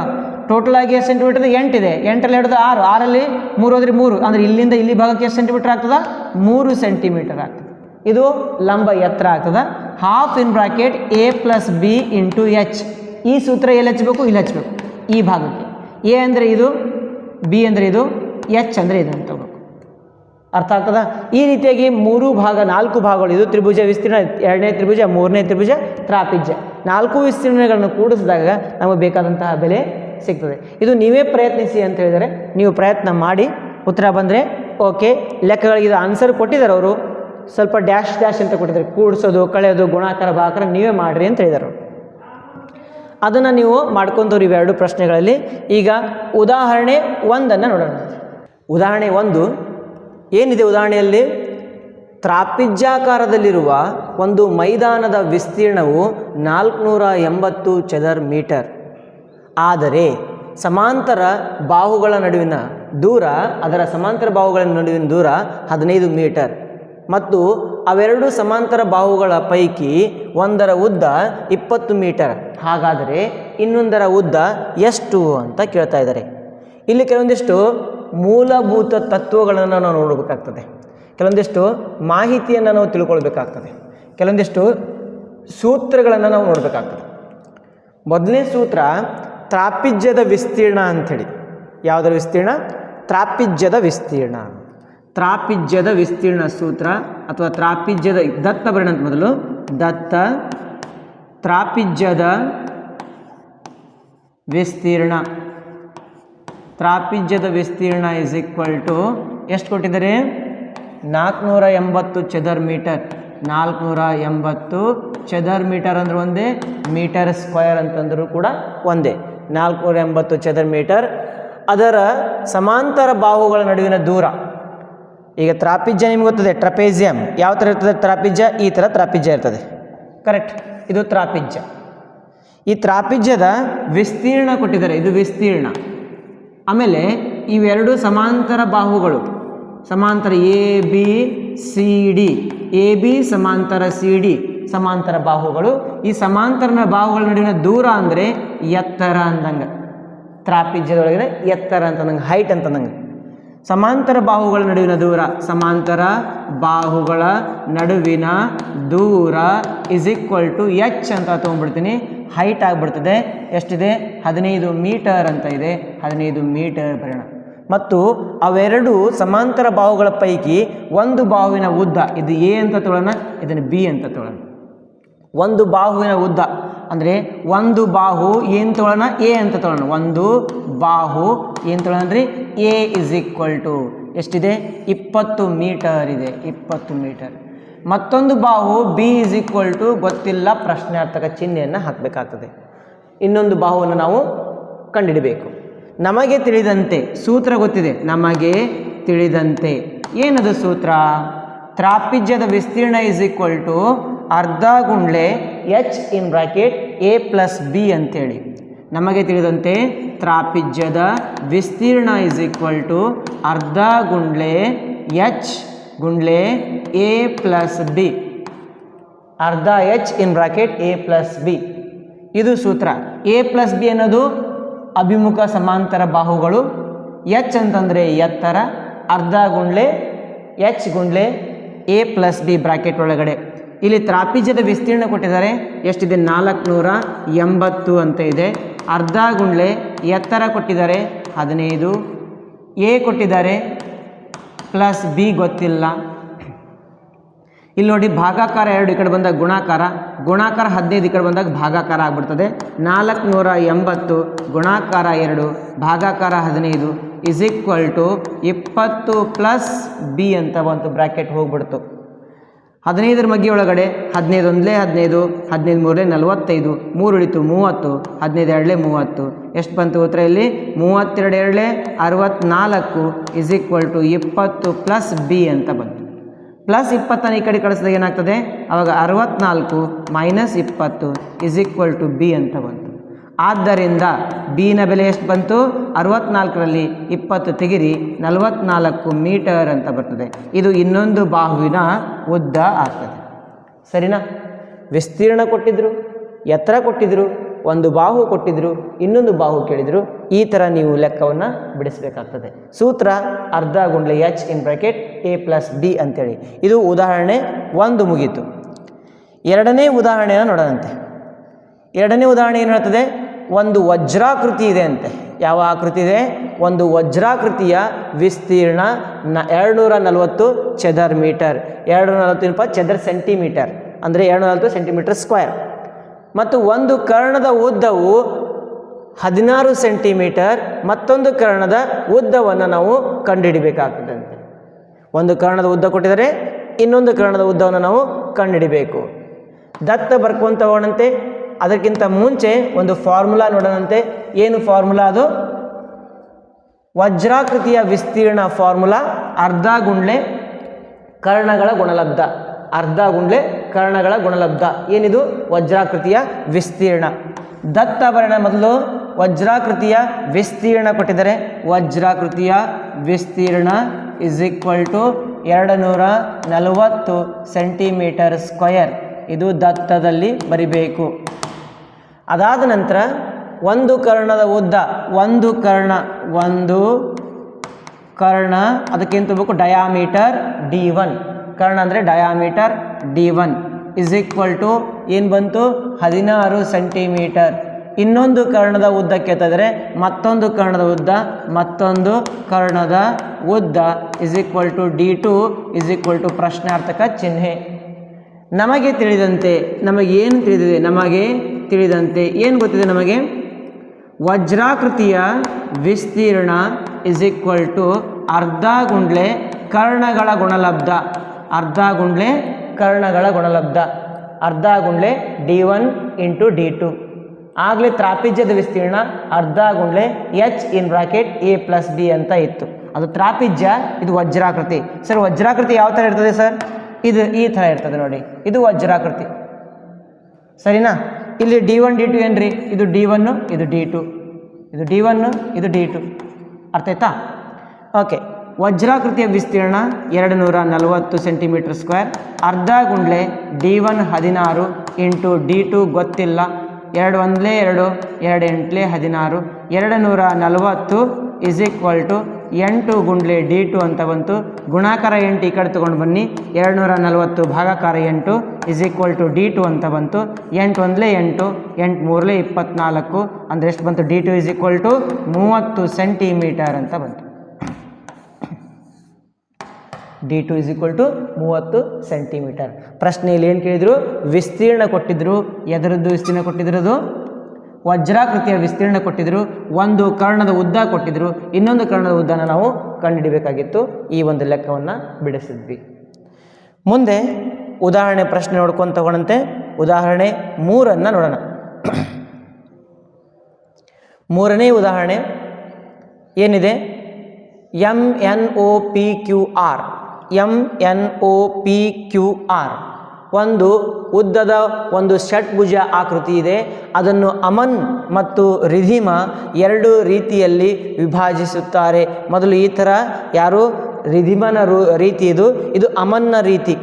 ಟೋಟಲ್ ಆಗಿ ಎಷ್ಟು ಸೆಂಟಿಮೀಟರ್? 8 ಇದೆ. 8ರಲ್ಲಿ 2 6, 6ರಲ್ಲಿ 3 ಹೋದ್ರೆ 3, ಅಂದರೆ ಇಲ್ಲಿಂದ ಇಲ್ಲಿ ಭಾಗಕ್ಕೆ ಎಷ್ಟು ಸೆಂಟಿಮೀಟರ್ ಆಗ್ತದೆ? 3 ಸೆಂಟಿಮೀಟರ್ ಆಗ್ತದೆ. ಇದು ಲಂಬ ಎತ್ತರ ಆಗ್ತದೆ. Half in bracket a + b × h. ಈ ಸೂತ್ರ ಎಲ್ಲಿ ಹಚ್ಚಬೇಕು? ಇಲ್ಲಿ ಹಚ್ಚಬೇಕು, ಈ ಭಾಗಕ್ಕೆ. a ಅಂದರೆ ಇದು, b ಅಂದರೆ ಇದು, h ಅಂದರೆ ಇದು ಅಂತ ತಗೋಬೇಕು. ಅರ್ಥ ಆಗ್ತದ? ಈ ರೀತಿಯಾಗಿ 3 ಭಾಗ 4 ಭಾಗಗಳು. ಇದು ತ್ರಿಭುಜ ವಿಸ್ತೀರ್ಣ, 2ನೇ ತ್ರಿಭುಜ, 3ನೇ ತ್ರಿಭುಜ, ತ್ರಾಪಿಜ್ಯ. 4 ವಿಸ್ತೀರ್ಣಗಳನ್ನು ಕೂಡಿಸಿದಾಗ ನಮಗೆ ಬೇಕಾದಂತಹ ಬೆಲೆ ಸಿಗ್ತದೆ. ಇದು ನೀವೇ ಪ್ರಯತ್ನಿಸಿ ಅಂತ ಹೇಳಿದರೆ ನೀವು ಪ್ರಯತ್ನ ಮಾಡಿ ಉತ್ತರ ಬಂದರೆ ಓಕೆ. ಲೆಕ್ಕಗಳಿಗೆ ಇದು ಆನ್ಸರ್ ಕೊಟ್ಟಿದ್ದಾರೆ ಅವರು, ಸ್ವಲ್ಪ ಡ್ಯಾಶ್ ಅಂತ ಕೊಟ್ಟಿದ್ದಾರೆ. ಕೂಡಿಸೋದು, ಕಳೆಯೋದು, ಗುಣಾಕಾರ, ಭಾಗಾಕಾರ ನೀವೇ ಮಾಡಿರಿ ಅಂತ ಹೇಳಿದರು. ಅದನ್ನು ನೀವು ಮಾಡ್ಕೊಂತವ್ರು ಇವೆರಡು ಪ್ರಶ್ನೆಗಳಲ್ಲಿ. ಈಗ ಉದಾಹರಣೆ 1 ನೋಡೋಣ. ಉದಾಹರಣೆ 1 ಏನಿದೆ? ಉದಾಹರಣೆಯಲ್ಲಿ ತ್ರಾಪಿಜ್ಯಾಕಾರದಲ್ಲಿರುವ ಒಂದು ಮೈದಾನದ ವಿಸ್ತೀರ್ಣವು 480 ಚದರ್ ಮೀಟರ್. ಆದರೆ ಸಮಾಂತರ ಬಾಹುಗಳ ನಡುವಿನ ದೂರ, ಅದರ ಸಮಾಂತರ ಬಾಹುಗಳ ನಡುವಿನ ದೂರ 15 ಮೀಟರ್ ಮತ್ತು ಅವೆರಡು ಸಮಾಂತರ ಬಾಹುಗಳ ಪೈಕಿ ಒಂದರ ಉದ್ದ 20 ಮೀಟರ್. ಹಾಗಾದರೆ ಇನ್ನೊಂದರ ಉದ್ದ ಎಷ್ಟು ಅಂತ ಕೇಳ್ತಾ ಇದ್ದಾರೆ. ಇಲ್ಲಿ ಕೆಲವೊಂದಿಷ್ಟು ಮೂಲಭೂತ ತತ್ವಗಳನ್ನು ನಾವು ನೋಡಬೇಕಾಗ್ತದೆ, ಕೆಲವೊಂದಿಷ್ಟು ಮಾಹಿತಿಯನ್ನು ನಾವು ತಿಳ್ಕೊಳ್ಬೇಕಾಗ್ತದೆ, ಕೆಲವೊಂದಿಷ್ಟು ಸೂತ್ರಗಳನ್ನು ನಾವು ನೋಡಬೇಕಾಗ್ತದೆ. ಮೊದಲನೇ ಸೂತ್ರ ತ್ರಾಪಿಜ್ಯದ ವಿಸ್ತೀರ್ಣ ಅಂಥೇಳಿ. ಯಾವುದರ ವಿಸ್ತೀರ್ಣ? ತ್ರಾಪಿಜ್ಯದ ವಿಸ್ತೀರ್ಣ. ತ್ರಾಪಿಜ್ಯದ ವಿಸ್ತೀರ್ಣ ಸೂತ್ರ ಅಥವಾ ತ್ರಾಪಿಜ್ಯದ ದತ್ತ ಬರೋಣ ಅಂತ ಮೊದಲು. ದತ್ತ ತ್ರಾಪಿಜ್ಯದ ವಿಸ್ತೀರ್ಣ. ತ್ರಾಪಿಜ್ಯದ ವಿಸ್ತೀರ್ಣ ಇಸ್ ಈಕ್ವಲ್ ಟು ಎಷ್ಟು ಕೊಟ್ಟಿದ್ದಾರೆ? 480 ಚದರ್ ಮೀಟರ್. 480 ಚದರ್ ಮೀಟರ್ ಅಂದ್ರೆ ಒಂದೇ, ಮೀಟರ್ ಸ್ಕ್ವೇರ್ ಅಂತಂದರೂ ಕೂಡ ಒಂದೇ. 480 ಚದರ್ ಮೀಟರ್. ಅದರ ಸಮಾಂತರ ಬಾಹುಗಳ ನಡುವಿನ ದೂರ. ಈಗ ತ್ರಾಪಿಜ್ಯ ನಿಮ್ಗೆ ಗೊತ್ತದೆ, ಟ್ರಪೇಜಿಯಂ ಯಾವ ಥರ ಇರ್ತದೆ? ತ್ರಾಪಿಜ್ಯ ಈ ಥರ ತ್ರಾಪಿಜ್ಯ ಇರ್ತದೆ, ಕರೆಕ್ಟ್? ಇದು ತ್ರಾಪಿಜ್ಯ. ಈ ತ್ರಾಪಿಜ್ಯದ ವಿಸ್ತೀರ್ಣ ಕೊಟ್ಟಿದ್ದಾರೆ, ಇದು ವಿಸ್ತೀರ್ಣ. ಆಮೇಲೆ ಇವೆರಡು ಸಮಾಂತರ ಬಾಹುಗಳು, ಸಮಾಂತರ A B C D, A B ಸಮಾಂತರ ಸಿ ಡಿ ಸಮಾಂತರ ಬಾಹುಗಳು. ಈ ಸಮಾಂತರ ಬಾಹುಗಳ ನಡುವಿನ ದೂರ ಅಂದರೆ ಎತ್ತರ ಅಂದಂಗೆ. ತ್ರಾಪಿಜ್ಯದೊಳಗಡೆ ಎತ್ತರ ಅಂತಂದಂಗೆ, ಹೈಟ್ ಅಂತಂದಂಗೆ. ಸಮಾಂತರ ಬಾಹುಗಳ ನಡುವಿನ ದೂರ, ಸಮಾಂತರ ಬಾಹುಗಳ ನಡುವಿನ ದೂರ ಇಸ್ ಈಕ್ವಲ್ ಟು ಎಚ್ ಅಂತ ತೊಗೊಂಡ್ಬಿಡ್ತೀನಿ. ಹೈಟ್ ಆಗಿಬಿಡ್ತದೆ. ಎಷ್ಟಿದೆ? 15 ಮೀಟರ್ ಅಂತ ಇದೆ. 15 ಮೀಟರ್ ಬರೋಣ. ಮತ್ತು ಅವೆರಡು ಸಮಾಂತರ ಬಾಹುಗಳ ಪೈಕಿ ಒಂದು ಬಾಹುವಿನ ಉದ್ದ, ಇದು ಎ ಅಂತ ತೊಗೊಳ್ಳೋಣ, ಇದನ್ನು ಬಿ ಅಂತ ತೊಗೊಳ್ಳೋಣ. ಒಂದು ಬಾಹುವಿನ ಉದ್ದ ಅಂದರೆ ಒಂದು ಬಾಹು ಏನು ತೊಗೊಳ್ಳೋಣ? ಎ ಅಂತ ತೊಗೊಳ್ಳೋಣ. ಒಂದು ಬಾಹು ಏನು ತೊಗೊಳ್ಳೋಣ ಅಂದರೆ ಎ ಇಸ್ ಈಕ್ವಲ್ ಟು ಎಷ್ಟಿದೆ? 20 ಮೀಟರ್ ಇದೆ, 20 ಮೀಟರ್. ಮತ್ತೊಂದು ಬಾಹು ಬಿ ಇಸ್ ಈಕ್ವಲ್ ಟು ಗೊತ್ತಿಲ್ಲ, ಪ್ರಶ್ನಾರ್ಥಕ ಚಿಹ್ನೆಯನ್ನು ಹಾಕಬೇಕಾಗ್ತದೆ. ಇನ್ನೊಂದು ಬಾಹುವನ್ನು ನಾವು ಕಂಡುಹಿಡಬೇಕು. ನಮಗೆ ತಿಳಿದಂತೆ ಸೂತ್ರ ಗೊತ್ತಿದೆ, ನಮಗೆ ತಿಳಿದಂತೆ ಏನದು ಸೂತ್ರ? ತ್ರಾಪಿಜ್ಯದ ವಿಸ್ತೀರ್ಣ ಇಸ್ ಈಕ್ವಲ್ ಟು ಅರ್ಧ ಗುಂಡ್ಲೆ H in bracket A plus B ಅಂತೇಳಿ. ನಮಗೆ ತಿಳಿದಂತೆ ತ್ರಾಪಿಜ್ಯದ ವಿಸ್ತೀರ್ಣ ಇಸ್ ಈಕ್ವಲ್ ಟು ಅರ್ಧ ಗುಂಡ್ಲೆ ಎಚ್ ಗುಂಡ್ಲೆ ಎ ಪ್ಲಸ್ ಬಿ, ಅರ್ಧ H in bracket A plus B. ಇದು ಸೂತ್ರ. ಎ ಪ್ಲಸ್ ಬಿ ಅನ್ನೋದು ಅಭಿಮುಖ ಸಮಾಂತರ ಬಾಹುಗಳು, ಎಚ್ ಅಂತಂದರೆ ಎತ್ತರ, ಅರ್ಧ ಗುಂಡ್ಲೆ ಎಚ್ ಗುಂಡ್ಲೆ ಎ ಪ್ಲಸ್ ಬಿ ಬ್ರಾಕೆಟ್ ಒಳಗಡೆ. ಇಲ್ಲಿ ತ್ರಾಪಿಜ್ಯದ ವಿಸ್ತೀರ್ಣ ಕೊಟ್ಟಿದ್ದಾರೆ, ಎಷ್ಟಿದೆ? 480 ಅಂತ ಇದೆ. ಅರ್ಧ ಗುಂಡ್ಲೆ ಎತ್ತರ ಕೊಟ್ಟಿದ್ದಾರೆ 15, ಎ ಕೊಟ್ಟಿದ್ದಾರೆ ಪ್ಲಸ್ ಬಿ ಗೊತ್ತಿಲ್ಲ. ಇಲ್ಲಿ ನೋಡಿ ಭಾಗಾಕಾರ 2 ಈ ಕಡೆ ಬಂದ ಗುಣಾಕಾರ, ಗುಣಾಕಾರ 15 ಈ ಕಡೆ ಬಂದಾಗ ಭಾಗಾಕಾರ ಆಗಿಬಿಡ್ತದೆ. 480 ಗುಣಾಕಾರ 2 ಭಾಗಾಕಾರ 15 is equal to 20 plus B ಅಂತ ಬಂತು, ಬ್ರ್ಯಾಕೆಟ್ ಹೋಗ್ಬಿಡ್ತು. 15 ಮಗ್ಗಿ ಒಳಗಡೆ 15 ಒಂದಲೇ 15, 15 ಮೂರಲೇ 45, 3 ಉಳಿತು 30, 15 ಎರಡಲೇ 30. ಎಷ್ಟು ಬಂತು ಉತ್ತರ ಇಲ್ಲಿ? 32 ಎರಡಲೇ 64 is equal to 20 plus B ಅಂತ ಬಂತು. ಪ್ಲಸ್ 20 ಈ ಕಡೆ ಕಳಿಸಿದಾಗ ಏನಾಗ್ತದೆ? ಆವಾಗ 64 minus 20 is equal to B ಅಂತ ಬಂತು. ಆದ್ದರಿಂದ ಬಿನ ಬೆಲೆ ಎಷ್ಟು ಬಂತು? 64ರಲ್ಲಿ 20 ತೆಗಿರಿ 44 ಮೀಟರ್ ಅಂತ ಬರ್ತದೆ. ಇದು ಇನ್ನೊಂದು ಬಾಹುವಿನ ಉದ್ದ ಆಗ್ತದೆ. ಸರಿನಾ? ವಿಸ್ತೀರ್ಣ ಕೊಟ್ಟಿದ್ರು, ಎತ್ತರ ಕೊಟ್ಟಿದ್ರು, ಒಂದು ಬಾಹು ಕೊಟ್ಟಿದ್ರು, ಇನ್ನೊಂದು ಬಾಹು ಕೇಳಿದರು. ಈ ಥರ ನೀವು ಲೆಕ್ಕವನ್ನು ಬಿಡಿಸಬೇಕಾಗ್ತದೆ. ಸೂತ್ರ ಅರ್ಧ ಗುಂಡ್ಲೆ H in bracket A plus B ಅಂತೇಳಿ. ಇದು ಉದಾಹರಣೆ 1 ಮುಗೀತು. ಎರಡನೇ ಉದಾಹರಣೆಯನ್ನು ನೋಡೋಣಂತೆ. ಎರಡನೇ ಉದಾಹರಣೆ ಏನು ಹೇಳ್ತದೆ? ಒಂದು ವಜ್ರಾಕೃತಿ ಇದೆ ಅಂತೆ. ಯಾವ ಆಕೃತಿ ಇದೆ? ಒಂದು ವಜ್ರಾಕೃತಿಯ ವಿಸ್ತೀರ್ಣ 240 ಚದರ್ ಮೀಟರ್, 240 ಚದರ್ ಸೆಂಟಿಮೀಟರ್, ಅಂದರೆ 240 ಸೆಂಟಿಮೀಟರ್ ಸ್ಕ್ವೇರ್. ಮತ್ತು ಒಂದು ಕರ್ಣದ ಉದ್ದವು 16 ಸೆಂಟಿಮೀಟರ್, ಮತ್ತೊಂದು ಕರ್ಣದ ಉದ್ದವನ್ನು ನಾವು ಕಂಡುಹಿಡಿಬೇಕಾಗ್ತದಂತೆ. ಒಂದು ಕರ್ಣದ ಉದ್ದ ಕೊಟ್ಟಿದ್ದಾರೆ, ಇನ್ನೊಂದು ಕರ್ಣದ ಉದ್ದವನ್ನು ನಾವು ಕಂಡುಹಿಡಿಬೇಕು. ದತ್ತ ಬರ್ಕೊಂತ ಹೋಗೋಣಂತೆ. ಅದಕ್ಕಿಂತ ಮುಂಚೆ ಒಂದು ಫಾರ್ಮುಲಾ ನೋಡೋಣಂತೆ. ಏನು ಫಾರ್ಮುಲಾ ಅದು? ವಜ್ರಾಕೃತಿಯ ವಿಸ್ತೀರ್ಣ ಫಾರ್ಮುಲಾ ಅರ್ಧ ಗುಂಡ್ಲೆ ಕರ್ಣಗಳ ಗುಣಲಬ್ಧ. ಅರ್ಧ ಗುಂಡ್ಲೆ ಕರ್ಣಗಳ ಗುಣಲಬ್ಧ. ಏನಿದು? ವಜ್ರಾಕೃತಿಯ ವಿಸ್ತೀರ್ಣ. ದತ್ತ ಬರೋಣ ಮೊದಲು. ವಜ್ರಾಕೃತಿಯ ವಿಸ್ತೀರ್ಣ ಕೊಟ್ಟಿದ್ದಾರೆ. ವಜ್ರಾಕೃತಿಯ ವಿಸ್ತೀರ್ಣ is equal to 240 centimeter square. ಇದು ದತ್ತದಲ್ಲಿ ಬರಿಬೇಕು. ಅದಾದ ನಂತರ ಒಂದು ಕರ್ಣದ ಉದ್ದ, ಒಂದು ಕರ್ಣ ಅದಕ್ಕೇನು ತಗೋಬೇಕು? Diameter D1. ಕರ್ಣ ಅಂದರೆ diameter D1 is equal to ಏನು ಬಂತು? 16 ಸೆಂಟಿಮೀಟರ್. ಇನ್ನೊಂದು ಕರ್ಣದ ಉದ್ದಕ್ಕೆ ತಂದರೆ ಮತ್ತೊಂದು ಕರ್ಣದ ಉದ್ದ is equal to D2 is equal to ಪ್ರಶ್ನಾರ್ಥಕ ಚಿಹ್ನೆ. ನಮಗೆ ತಿಳಿದಂತೆ ಏನು ಗೊತ್ತಿದೆ ನಮಗೆ? ವಜ್ರಾಕೃತಿಯ ವಿಸ್ತೀರ್ಣ ಇಸ್ ಈಕ್ವಲ್ ಟು ಅರ್ಧ ಗುಂಡ್ಲೆ ಕರ್ಣಗಳ ಗುಣಲಬ್ಧ. ಅರ್ಧ ಗುಂಡ್ಲೆ ಕರ್ಣಗಳ ಗುಣಲಬ್ಧ, ಅರ್ಧ ಗುಂಡ್ಲೆ D1 ಇಂಟು D2. ಆಗಲೇ ತ್ರಾಪಿಜ್ಯದ ವಿಸ್ತೀರ್ಣ ಅರ್ಧ ಗುಂಡ್ಲೆ H in bracket A plus B ಅಂತ ಇತ್ತು. ಅದು ತ್ರಾಪಿಜ್ಯ, ಇದು ವಜ್ರಾಕೃತಿ. ಸರ್, ವಜ್ರಾಕೃತಿ ಯಾವ ಥರ ಇರ್ತದೆ ಸರ್? ಇದು ಈ ಥರ ಇರ್ತದೆ ನೋಡಿ. ಇದು ವಜ್ರಾಕೃತಿ. ಸರಿನಾ? ಇಲ್ಲಿ D1 D2 ಏನ್ರಿ? ಇದು D1 ಇದು D2, ಇದು D1 ಇದು D2. ಅರ್ಥ ಆಯ್ತಾ? ಓಕೆ. ವಜ್ರಾಕೃತಿಯ ವಿಸ್ತೀರ್ಣ 240 ಸೆಂಟಿಮೀಟರ್ ಸ್ಕ್ವೇರ್. ಅರ್ಧ ಗುಂಡ್ಲೆ D1 16 ಇಂಟು D2 ಗೊತ್ತಿಲ್ಲ. 2 ಒಂದಲೇ 2, 2 ಎಂಟ್ಲೇ 16. 240 ಇಸ್ ಈಕ್ವಲ್ ಟು 8 ಗುಂಡ್ಲೆ D2 ಅಂತ ಬಂತು. ಗುಣಾಕಾರ 8 ಈ ಕಡೆ ತೊಗೊಂಡು ಬನ್ನಿ. 240 ಭಾಗಾಕಾರ 8 ಇಸ್ ಈಕ್ವಲ್ ಟು D2 ಅಂತ ಬಂತು. 8 ಒಂದಲೇ 8, 8 ಮೂರಲೇ 24. ಅಂದರೆ ಎಷ್ಟು ಬಂತು? D2 is equal to 30 centimetre ಅಂತ ಬಂತು. D2 is equal to 30 centimetre. ಪ್ರಶ್ನೆಯಲ್ಲಿ ಏನು ಕೇಳಿದರು? ವಿಸ್ತೀರ್ಣ ಕೊಟ್ಟಿದ್ದರು. ಎದರದ್ದು ವಿಸ್ತೀರ್ಣ ಕೊಟ್ಟಿದ್ರದು? ವಜ್ರಾಕೃತಿಯ ವಿಸ್ತೀರ್ಣ ಕೊಟ್ಟಿದ್ದರು. ಒಂದು ಕರ್ಣದ ಉದ್ದ ಕೊಟ್ಟಿದ್ದರು, ಇನ್ನೊಂದು ಕರ್ಣದ ಉದ್ದನ ನಾವು ಕಂಡುಹಿಡಿಬೇಕಾಗಿತ್ತು. ಈ ಒಂದು ಲೆಕ್ಕವನ್ನು ಬಿಡಿಸಿದ್ವಿ. ಮುಂದೆ ಉದಾಹರಣೆ ಪ್ರಶ್ನೆ ನೋಡ್ಕೊಂಡು ತಗೊಳ್ಳಂತೆ. ಉದಾಹರಣೆ 3 ನೋಡೋಣ. 3ನೇ ಉದಾಹರಣೆ ಏನಿದೆ? MNOPQR. MNOPQR ಒಂದು ಉದ್ದದ ಒಂದು ಷಟ್ಭುಜ ಆಕೃತಿ ಇದೆ. ಅದನ್ನು ಅಮನ್ ಮತ್ತು ರಿಧಿಮ 2 ರೀತಿಯಲ್ಲಿ ವಿಭಾಜಿಸುತ್ತಾರೆ. ಮೊದಲು ಈ ಥರ ಯಾರು ರಿಧಿಮನ ರೀತಿ ಇದು ಅಮನ್ನ ರೀತಿ.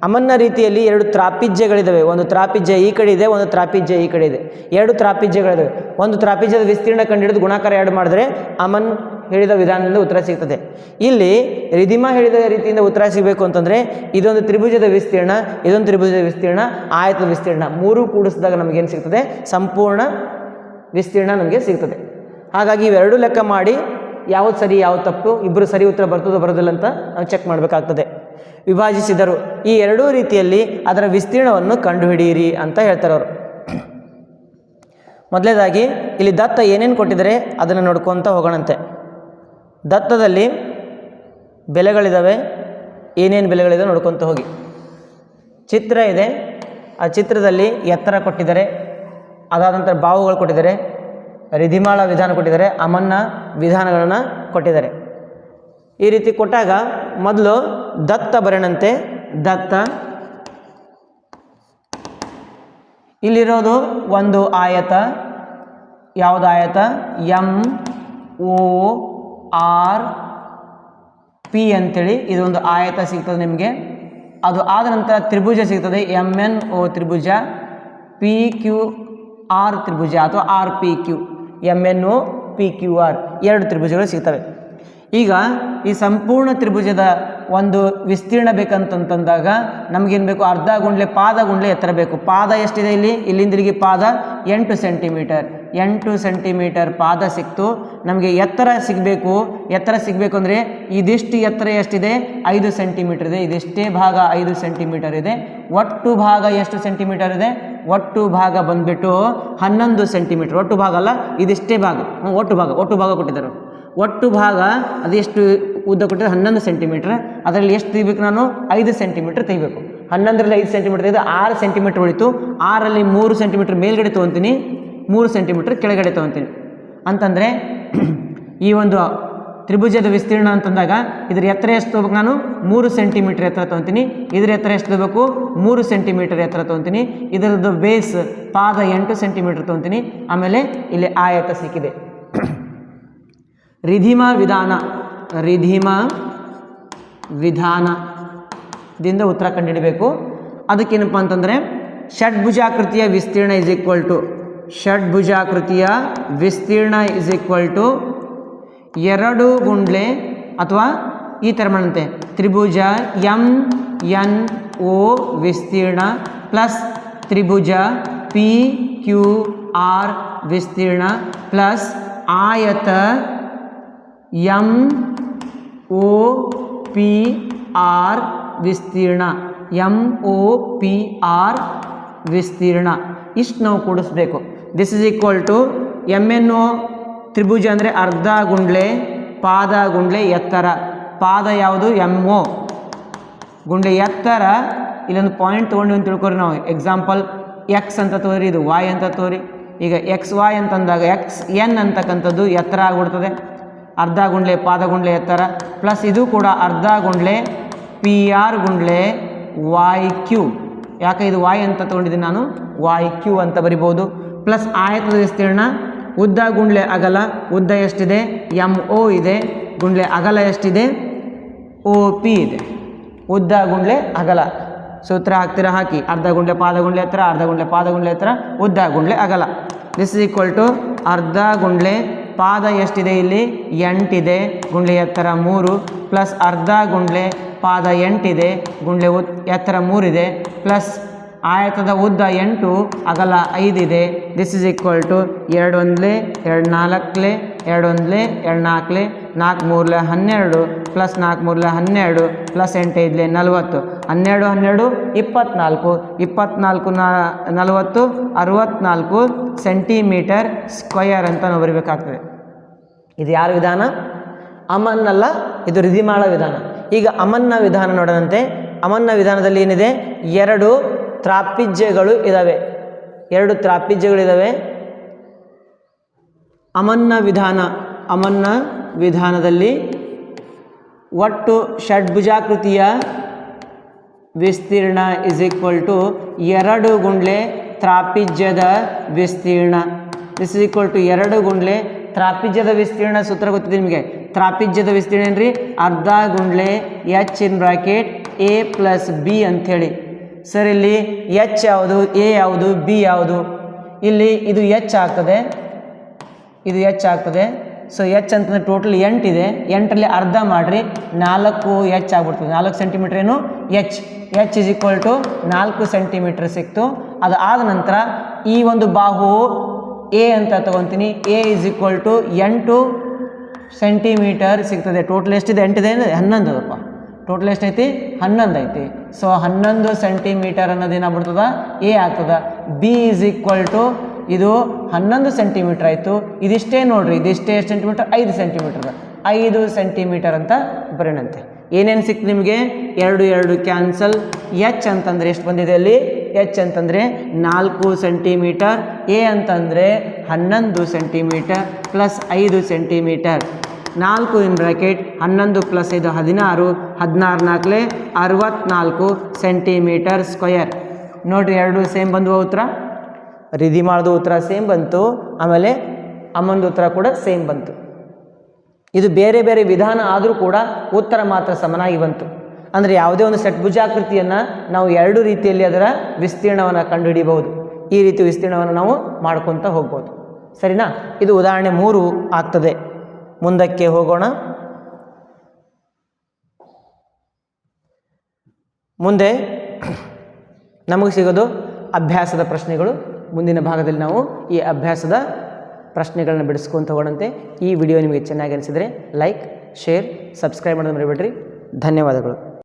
ಅಮನ್ನ ರೀತಿಯಲ್ಲಿ 2 ತ್ರಾಪಿಜ್ಯಗಳಿದ್ದಾವೆ. ಒಂದು ತ್ರಾಪಿಜ್ಯ ಈ ಕಡೆ ಇದೆ, ಒಂದು ತ್ರಾಪಿಜ್ಯ ಈ ಕಡೆ ಇದೆ. 2 ತ್ರಾಪಿಜ್ಯಗಳಿದ್ದಾವೆ. ಒಂದು ತ್ರಾಪಿಜ್ಯದ ವಿಸ್ತೀರ್ಣ ಕಂಡುಹಿಡಿದು ಗುಣಾಕಾರ 2 ಮಾಡಿದ್ರೆ ಅಮನ್ ಹೇಳಿದ ವಿಧಾನದಿಂದ ಉತ್ತರ ಸಿಗ್ತದೆ. ಇಲ್ಲಿ ರಿಧಿಮ ಹೇಳಿದ ರೀತಿಯಿಂದ ಉತ್ತರ ಸಿಗಬೇಕು ಅಂತಂದರೆ ಇದೊಂದು ತ್ರಿಭುಜದ ವಿಸ್ತೀರ್ಣ, ಇದೊಂದು ತ್ರಿಭುಜದ ವಿಸ್ತೀರ್ಣ, ಆಯತದ ವಿಸ್ತೀರ್ಣ 3 ಕೂಡಿಸಿದಾಗ ನಮಗೇನು ಸಿಗ್ತದೆ? ಸಂಪೂರ್ಣ ವಿಸ್ತೀರ್ಣ ನಮಗೆ ಸಿಗ್ತದೆ. ಹಾಗಾಗಿ ಇವೆರಡೂ ಲೆಕ್ಕ ಮಾಡಿ ಯಾವುದು ಸರಿ ಯಾವುದು ತಪ್ಪು, ಇಬ್ಬರು ಸರಿ ಉತ್ತರ ಬರ್ತದೋ ಬರೋದಿಲ್ಲ ಅಂತ ನಾವು ಚೆಕ್ ಮಾಡಬೇಕಾಗ್ತದೆ. ವಿಭಾಜಿಸಿದರು. ಈ ಎರಡೂ ರೀತಿಯಲ್ಲಿ ಅದರ ವಿಸ್ತೀರ್ಣವನ್ನು ಕಂಡುಹಿಡಿಯಿರಿ ಅಂತ ಹೇಳ್ತಾರೆ ಅವರು. ಮೊದಲನೇದಾಗಿ ಇಲ್ಲಿ ದತ್ತ ಏನೇನು ಕೊಟ್ಟಿದ್ದಾರೆ ಅದನ್ನು ನೋಡ್ಕೊತ ಹೋಗೋಣಂತೆ. ದತ್ತದಲ್ಲಿ ಬೆಲೆಗಳಿದ್ದಾವೆ, ಏನೇನು ಬೆಲೆಗಳಿದೆ ನೋಡ್ಕೊತ ಹೋಗಿ. ಚಿತ್ರ ಇದೆ, ಆ ಚಿತ್ರದಲ್ಲಿ ಎತ್ತರ ಕೊಟ್ಟಿದ್ದಾರೆ, ಅದಾದ ನಂತರ ಬಾವುಗಳು ಕೊಟ್ಟಿದ್ದಾರೆ, ರಿಧಿಮಾಳ ವಿಧಾನ ಕೊಟ್ಟಿದ್ದಾರೆ, ಅಮನ್ನ ವಿಧಾನಗಳನ್ನು ಕೊಟ್ಟಿದ್ದಾರೆ. ಈ ರೀತಿ ಕೊಟ್ಟಾಗ ಮೊದಲು ದತ್ತ ಬರೋಣಂತೆ. ದತ್ತ ಇಲ್ಲಿರೋದು ಒಂದು ಆಯತ. ಯಾವುದು ಆಯತ? MORP ಅಂತೇಳಿ ಇದೊಂದು ಆಯತ ಸಿಗ್ತದೆ ನಿಮಗೆ. ಅದು ಆದ ನಂತರ ತ್ರಿಭುಜ ಸಿಗ್ತದೆ, MNO ತ್ರಿಭುಜ, PQR ತ್ರಿಭುಜ ಅಥವಾ RPQ, MNO PQR ಎರಡು ತ್ರಿಭುಜಗಳು ಸಿಗ್ತವೆ. ಈಗ ಈ ಸಂಪೂರ್ಣ ತ್ರಿಭುಜದ ಒಂದು ವಿಸ್ತೀರ್ಣ ಬೇಕಂತಂದಾಗ ನಮಗೇನು ಬೇಕು? ಅರ್ಧ ಗುಂಡ್ಲೆ ಪಾದ ಗುಂಡ್ಲೆ ಎತ್ತರ ಬೇಕು. ಪಾದ ಎಷ್ಟಿದೆ ಇಲ್ಲಿ? ಇಲ್ಲಿಂದಿರಿಗೆ ಪಾದ 8 ಸೆಂಟಿಮೀಟರ್. 8 ಸೆಂಟಿಮೀಟರ್ ಪಾದ ಸಿಕ್ತು. ನಮಗೆ ಎತ್ತರ ಸಿಗಬೇಕು. ಎತ್ತರ ಸಿಗಬೇಕು ಅಂದರೆ ಇದಿಷ್ಟು ಎತ್ತರ ಎಷ್ಟಿದೆ? 5 ಸೆಂಟಿಮೀಟರ್ ಇದೆ. ಇದಿಷ್ಟೇ ಭಾಗ 5 ಸೆಂಟಿಮೀಟರ್ ಇದೆ. ಒಟ್ಟು ಭಾಗ ಎಷ್ಟು ಸೆಂಟಿಮೀಟರ್ ಇದೆ? ಒಟ್ಟು ಭಾಗ ಬಂದುಬಿಟ್ಟು 11 ಸೆಂಟಿಮೀಟರ್. ಒಟ್ಟು ಭಾಗ ಅಲ್ಲ, ಇದಿಷ್ಟೇ ಭಾಗ. ಒಟ್ಟು ಭಾಗ ಕೊಟ್ಟಿದ್ದಾರೆ. ಒಟ್ಟು ಭಾಗ ಅದೆಷ್ಟು ಉದ್ದ ಕೊಟ್ಟಿದ್ರೆ 11 ಸೆಂಟಿಮೀಟ್ರ್. ಅದರಲ್ಲಿ ಎಷ್ಟು ತೆಗಿಬೇಕು? ನಾನು 5 ಸೆಂಟಿಮೀಟ್ರ್ ತೆಗಿಬೇಕು. 11ರಲ್ಲಿ 5 ಸೆಂಟಿಮೀಟ್ರ್ ತೆಗೆದು 6 ಸೆಂಟಿಮೀಟ್ರ್ ಉಳಿತು. 6ರಲ್ಲಿ 3 ಸೆಂಟಿಮೀಟ್ರ್ ಮೇಲ್ಗಡೆ ತೊಗೊತೀನಿ, 3 ಸೆಂಟಿಮೀಟ್ರ್ ಕೆಳಗಡೆ ತೊಗೊತೀನಿ. ಅಂತಂದರೆ ಈ ಒಂದು ತ್ರಿಭುಜದ ವಿಸ್ತೀರ್ಣ ಅಂತಂದಾಗ ಇದ್ರ ಎತ್ತರ ಎಷ್ಟು ತೊಗೋಬೇಕು? ನಾನು 3 ಸೆಂಟಿಮೀಟ್ರ್ ಎತ್ತರ ತೊಗೊತೀನಿ. ಇದ್ರ ಎತ್ತರ ಎಷ್ಟು ತೊಗೋಬೇಕು? 3 ಸೆಂಟಿಮೀಟರ್ ಎತ್ತರ ತೊಗೊತೀನಿ. ಇದರದ್ದು ಬೇಸ್ ಪಾದ 8 ಸೆಂಟಿಮೀಟ್ರ್ ತೊಗೊತೀನಿ. ಆಮೇಲೆ ಇಲ್ಲಿ ಆಯತ ಸಿಕ್ಕಿದೆ. ರಿಧಿಮಾ ವಿಧಾನದಿಂದ ಉತ್ತರ ಕಂಡುಹಿಡಬೇಕು. ಅದಕ್ಕೇನಪ್ಪ ಅಂತಂದರೆ ಷಡ್ಭುಜಾಕೃತಿಯ ವಿಸ್ತೀರ್ಣ ಇಸ್ ಈಕ್ವಲ್ ಟು ಎರಡು ಗುಂಡ್ಲೆ ಅಥವಾ ಈ ಥರ ಮಾಡಂತೆ ತ್ರಿಭುಜ MNO ವಿಸ್ತೀರ್ಣ ಪ್ಲಸ್ ತ್ರಿಭುಜ PQR ವಿಸ್ತೀರ್ಣ ಪ್ಲಸ್ ಆಯತ MOPR ವಿಸ್ತೀರ್ಣ. ಇಷ್ಟು ನಾವು ಕೂಡಿಸ್ಬೇಕು. This is equal to MNO ತ್ರಿಭುಜ ಅಂದರೆ ಅರ್ಧ ಗುಂಡ್ಲೆ, ಪಾದ ಗುಂಡ್ಲೆ ಎತ್ತರ. ಪಾದ ಯಾವುದು? MO. ಗುಂಡ್ಲೆ ಎತ್ತರ. ಇಲ್ಲೊಂದು ಪಾಯಿಂಟ್ ತೊಗೊಂಡು ಅಂತ ತಿಳ್ಕೊರಿ. ನಾವು ಎಕ್ಸಾಂಪಲ್ X ಅಂತ ತೋರಿ, ಇದು Y ಅಂತ ತೋರಿ. ಈಗ XY ಅಂತಂದಾಗ XN ಅಂತಕ್ಕಂಥದ್ದು ಎತ್ತರ ಆಗ್ಬಿಡ್ತದೆ. ಅರ್ಧ ಗುಂಡ್ಲೆ ಪಾದ ಗುಂಡ್ಲೆ ಎತ್ತರ ಪ್ಲಸ್ ಇದು ಕೂಡ ಅರ್ಧ ಗುಂಡ್ಲೆ PR ಗುಂಡ್ಲೆ YQ. ಯಾಕೆ ಇದು Y ಅಂತ ತೊಗೊಂಡಿದ್ದೀನಿ ನಾನು, YQ ಅಂತ ಬರಿಬೋದು. ಪ್ಲಸ್ ಆಯತದ ವಿಸ್ತೀರ್ಣ ಉದ್ದ ಗುಂಡ್ಲೆ ಅಗಲ. ಉದ್ದ ಎಷ್ಟಿದೆ? MO ಇದೆ. ಗುಂಡ್ಲೆ ಅಗಲ ಎಷ್ಟಿದೆ? OP ಇದೆ. ಉದ್ದ ಗುಂಡ್ಲೆ ಅಗಲ ಸೂತ್ರ ಹಾಕ್ತೀರಾ? ಹಾಕಿ. ಅರ್ಧ ಗುಂಡ್ಲೆ ಪಾದ ಗುಂಡ್ಲೆ ಎತ್ತರ, ಅರ್ಧ ಗುಂಡ್ಲೆ ಪಾದ ಗುಂಡ್ಲೆ ಎತ್ತರ, ಉದ್ದ ಗುಂಡ್ಲೆ ಅಗಲ. ದಿಸ್ ಇಸ್ ಈಕ್ವಲ್ ಟು ಅರ್ಧ ಗುಂಡ್ಲೆ ಪಾದ ಎಷ್ಟಿದೆ? ಇಲ್ಲಿ 8 ಇದೆ. ಗುಂಡ್ಲೆ ಎತ್ತರ 3 ಪ್ಲಸ್ ಅರ್ಧ ಗುಂಡ್ಲೆ ಪಾದ 8 ಇದೆ. ಗುಂಡ್ಲೆ ಎತ್ತರ 3 ಇದೆ ಪ್ಲಸ್ ಆಯತದ ಉದ್ದ 8, ಅಗಲ 5 ಇದೆ. This is equal to 2 1 2 4 2 1 2 4 4 3 12 plus 4 3 12 plus 8 5 40 12 12 24 24 40 64 centimetre square ಅಂತ ನಾವು ಬರೀಬೇಕಾಗ್ತದೆ. ಇದು ಯಾರ ವಿಧಾನ? ಅಮನ್ನಲ್ಲ, ಇದು ರಿಧಿಮಾಳ ವಿಧಾನ. ಈಗ ಅಮನ್ನ ವಿಧಾನ ನೋಡೋಣಂತೆ. ಅಮನ್ನ ವಿಧಾನದಲ್ಲಿ ಏನಿದೆ? 2 ತ್ರಾಪಿಜ್ಯಗಳು ಇದ್ದಾವೆ. 2 ತ್ರಾಪಿಜ್ಯಗಳಿದ್ದಾವೆ. ಅಮನ್ನ ವಿಧಾನದಲ್ಲಿ ಒಟ್ಟು ಷಡ್ಭುಜಾಕೃತಿಯ ವಿಸ್ತೀರ್ಣ ಇಸ್ ಈಕ್ವಲ್ ಟು 2 ಗುಂಡ್ಲೆ ತ್ರಾಪಿಜ್ಯದ ವಿಸ್ತೀರ್ಣ. ದಿಸ್ ಇಸ್ ಈಕ್ವಲ್ ಟು 2 ಗುಂಡ್ಲೆ ತ್ರಾಪಿಜ್ಯದ ವಿಸ್ತೀರ್ಣ. ಸೂತ್ರ ಗೊತ್ತಿದೆ ನಿಮಗೆ. ತ್ರಾಪಿಜ್ಯದ ವಿಸ್ತೀರ್ಣ ಏನ್ರಿ? ಅರ್ಧ ಗುಂಡ್ಲೆ H in bracket A plus B ಅಂಥೇಳಿ. ಸರ್ ಇಲ್ಲಿ H ಯಾವುದು, A ಯಾವುದು, B ಯಾವುದು? ಇಲ್ಲಿ ಇದು H ಆಗ್ತದೆ, ಇದು H ಆಗ್ತದೆ. ಸೊ H ಅಂತಂದರೆ ಟೋಟಲ್ 8 ಇದೆ. 8ರಲ್ಲಿ ಅರ್ಧ ಮಾಡಿರಿ, 4 H ಆಗ್ಬಿಡ್ತದೆ. 4 ಸೆಂಟಿಮೀಟ್ರ್ ಏನು? H is equal to 4 centimeter ಸಿಕ್ತು. ಅದು ಆದ ನಂತರ ಈ ಒಂದು ಬಾಹು A ಅಂತ ತೊಗೊತೀನಿ. A is equal to 8 centimeter ಸಿಗ್ತದೆ. ಟೋಟಲ್ ಎಷ್ಟಿದೆ? 8 ಇದೆ, 11 ಅದಪ್ಪ. ಟೋಟಲ್ ಎಷ್ಟೈತಿ 11 ಐತಿ. ಸೊ 11 ಸೆಂಟಿಮೀಟರ್ ಅನ್ನೋದು ಏನಾಗ್ಬಿಡ್ತದ ಎ ಆಗ್ತದ. ಬಿ ಈಸ್ ಈಕ್ವಲ್ ಟು ಇದು 11 ಸೆಂಟಿಮೀಟರ್ ಆಯಿತು. ಇದಿಷ್ಟೇ ನೋಡ್ರಿ, ಇದಿಷ್ಟೇ ಎಷ್ಟು ಸೆಂಟಿಮೀಟರ್ 5 ಸೆಂಟಿಮೀಟರ್ 5 ಸೆಂಟಿಮೀಟರ್ ಅಂತ ಬರೋಣಂತೆ. ಏನೇನು ಸಿಕ್ತು ನಿಮಗೆ? 2 2 ಕ್ಯಾನ್ಸಲ್. ಎಚ್ ಅಂತಂದರೆ ಎಷ್ಟು ಬಂದಿದೆ ಅಲ್ಲಿ? ಎಚ್ ಅಂತಂದರೆ 4 ಸೆಂಟಿಮೀಟರ್. ಎ ಅಂತಂದರೆ 11 ಸೆಂಟಿಮೀಟರ್ ಪ್ಲಸ್ 5 ಸೆಂಟಿಮೀಟರ್. 4 ಇನ್ ಬ್ರ್ಯಾಕೆಟ್ 11 ಪ್ಲಸ್ 5 16 16 4 64 ಸೆಂಟಿಮೀಟರ್ ಸ್ಕ್ವಯರ್. ನೋಡಿರಿ, 2 ಸೇಮ್ ಬಂದು ಉತ್ತರ. ರಿಧಿ ಮಾಡೋದು ಉತ್ತರ ಸೇಮ್ ಬಂತು, ಆಮೇಲೆ ಅಮ್ಮಂದು ಉತ್ತರ ಕೂಡ ಸೇಮ್ ಬಂತು. ಇದು ಬೇರೆ ಬೇರೆ ವಿಧಾನ ಆದರೂ ಕೂಡ ಉತ್ತರ ಮಾತ್ರ ಸಮನಾಗಿ ಬಂತು. ಅಂದರೆ ಯಾವುದೇ ಒಂದು ಷಟ್ಭುಜಾಕೃತಿಯನ್ನು ನಾವು 2 ರೀತಿಯಲ್ಲಿ ಅದರ ವಿಸ್ತೀರ್ಣವನ್ನು ಕಂಡುಹಿಡಿಯಬಹುದು. ಈ ರೀತಿ ವಿಸ್ತೀರ್ಣವನ್ನು ನಾವು ಮಾಡ್ಕೊತ ಹೋಗ್ಬೋದು. ಸರಿನಾ? ಇದು ಉದಾಹರಣೆ 3 ಆಗ್ತದೆ. ಮುಂದಕ್ಕೆ ಹೋಗೋಣ. ಮುಂದೆ ನಮಗೆ ಸಿಗೋದು ಅಭ್ಯಾಸದ ಪ್ರಶ್ನೆಗಳು. ಮುಂದಿನ ಭಾಗದಲ್ಲಿ ನಾವು ಈ ಅಭ್ಯಾಸದ ಪ್ರಶ್ನೆಗಳನ್ನು ಬಿಡಿಸ್ಕೊಂತ ಹೋಗೋಣಂತೆ. ಈ ವಿಡಿಯೋ ನಿಮಗೆ ಚೆನ್ನಾಗಿ ಅನಿಸಿದರೆ ಲೈಕ್, ಶೇರ್, ಸಬ್ಸ್ಕ್ರೈಬ್ ಮಾಡೋದು ಮರಿಬೇಡ್ರಿ. ಧನ್ಯವಾದಗಳು.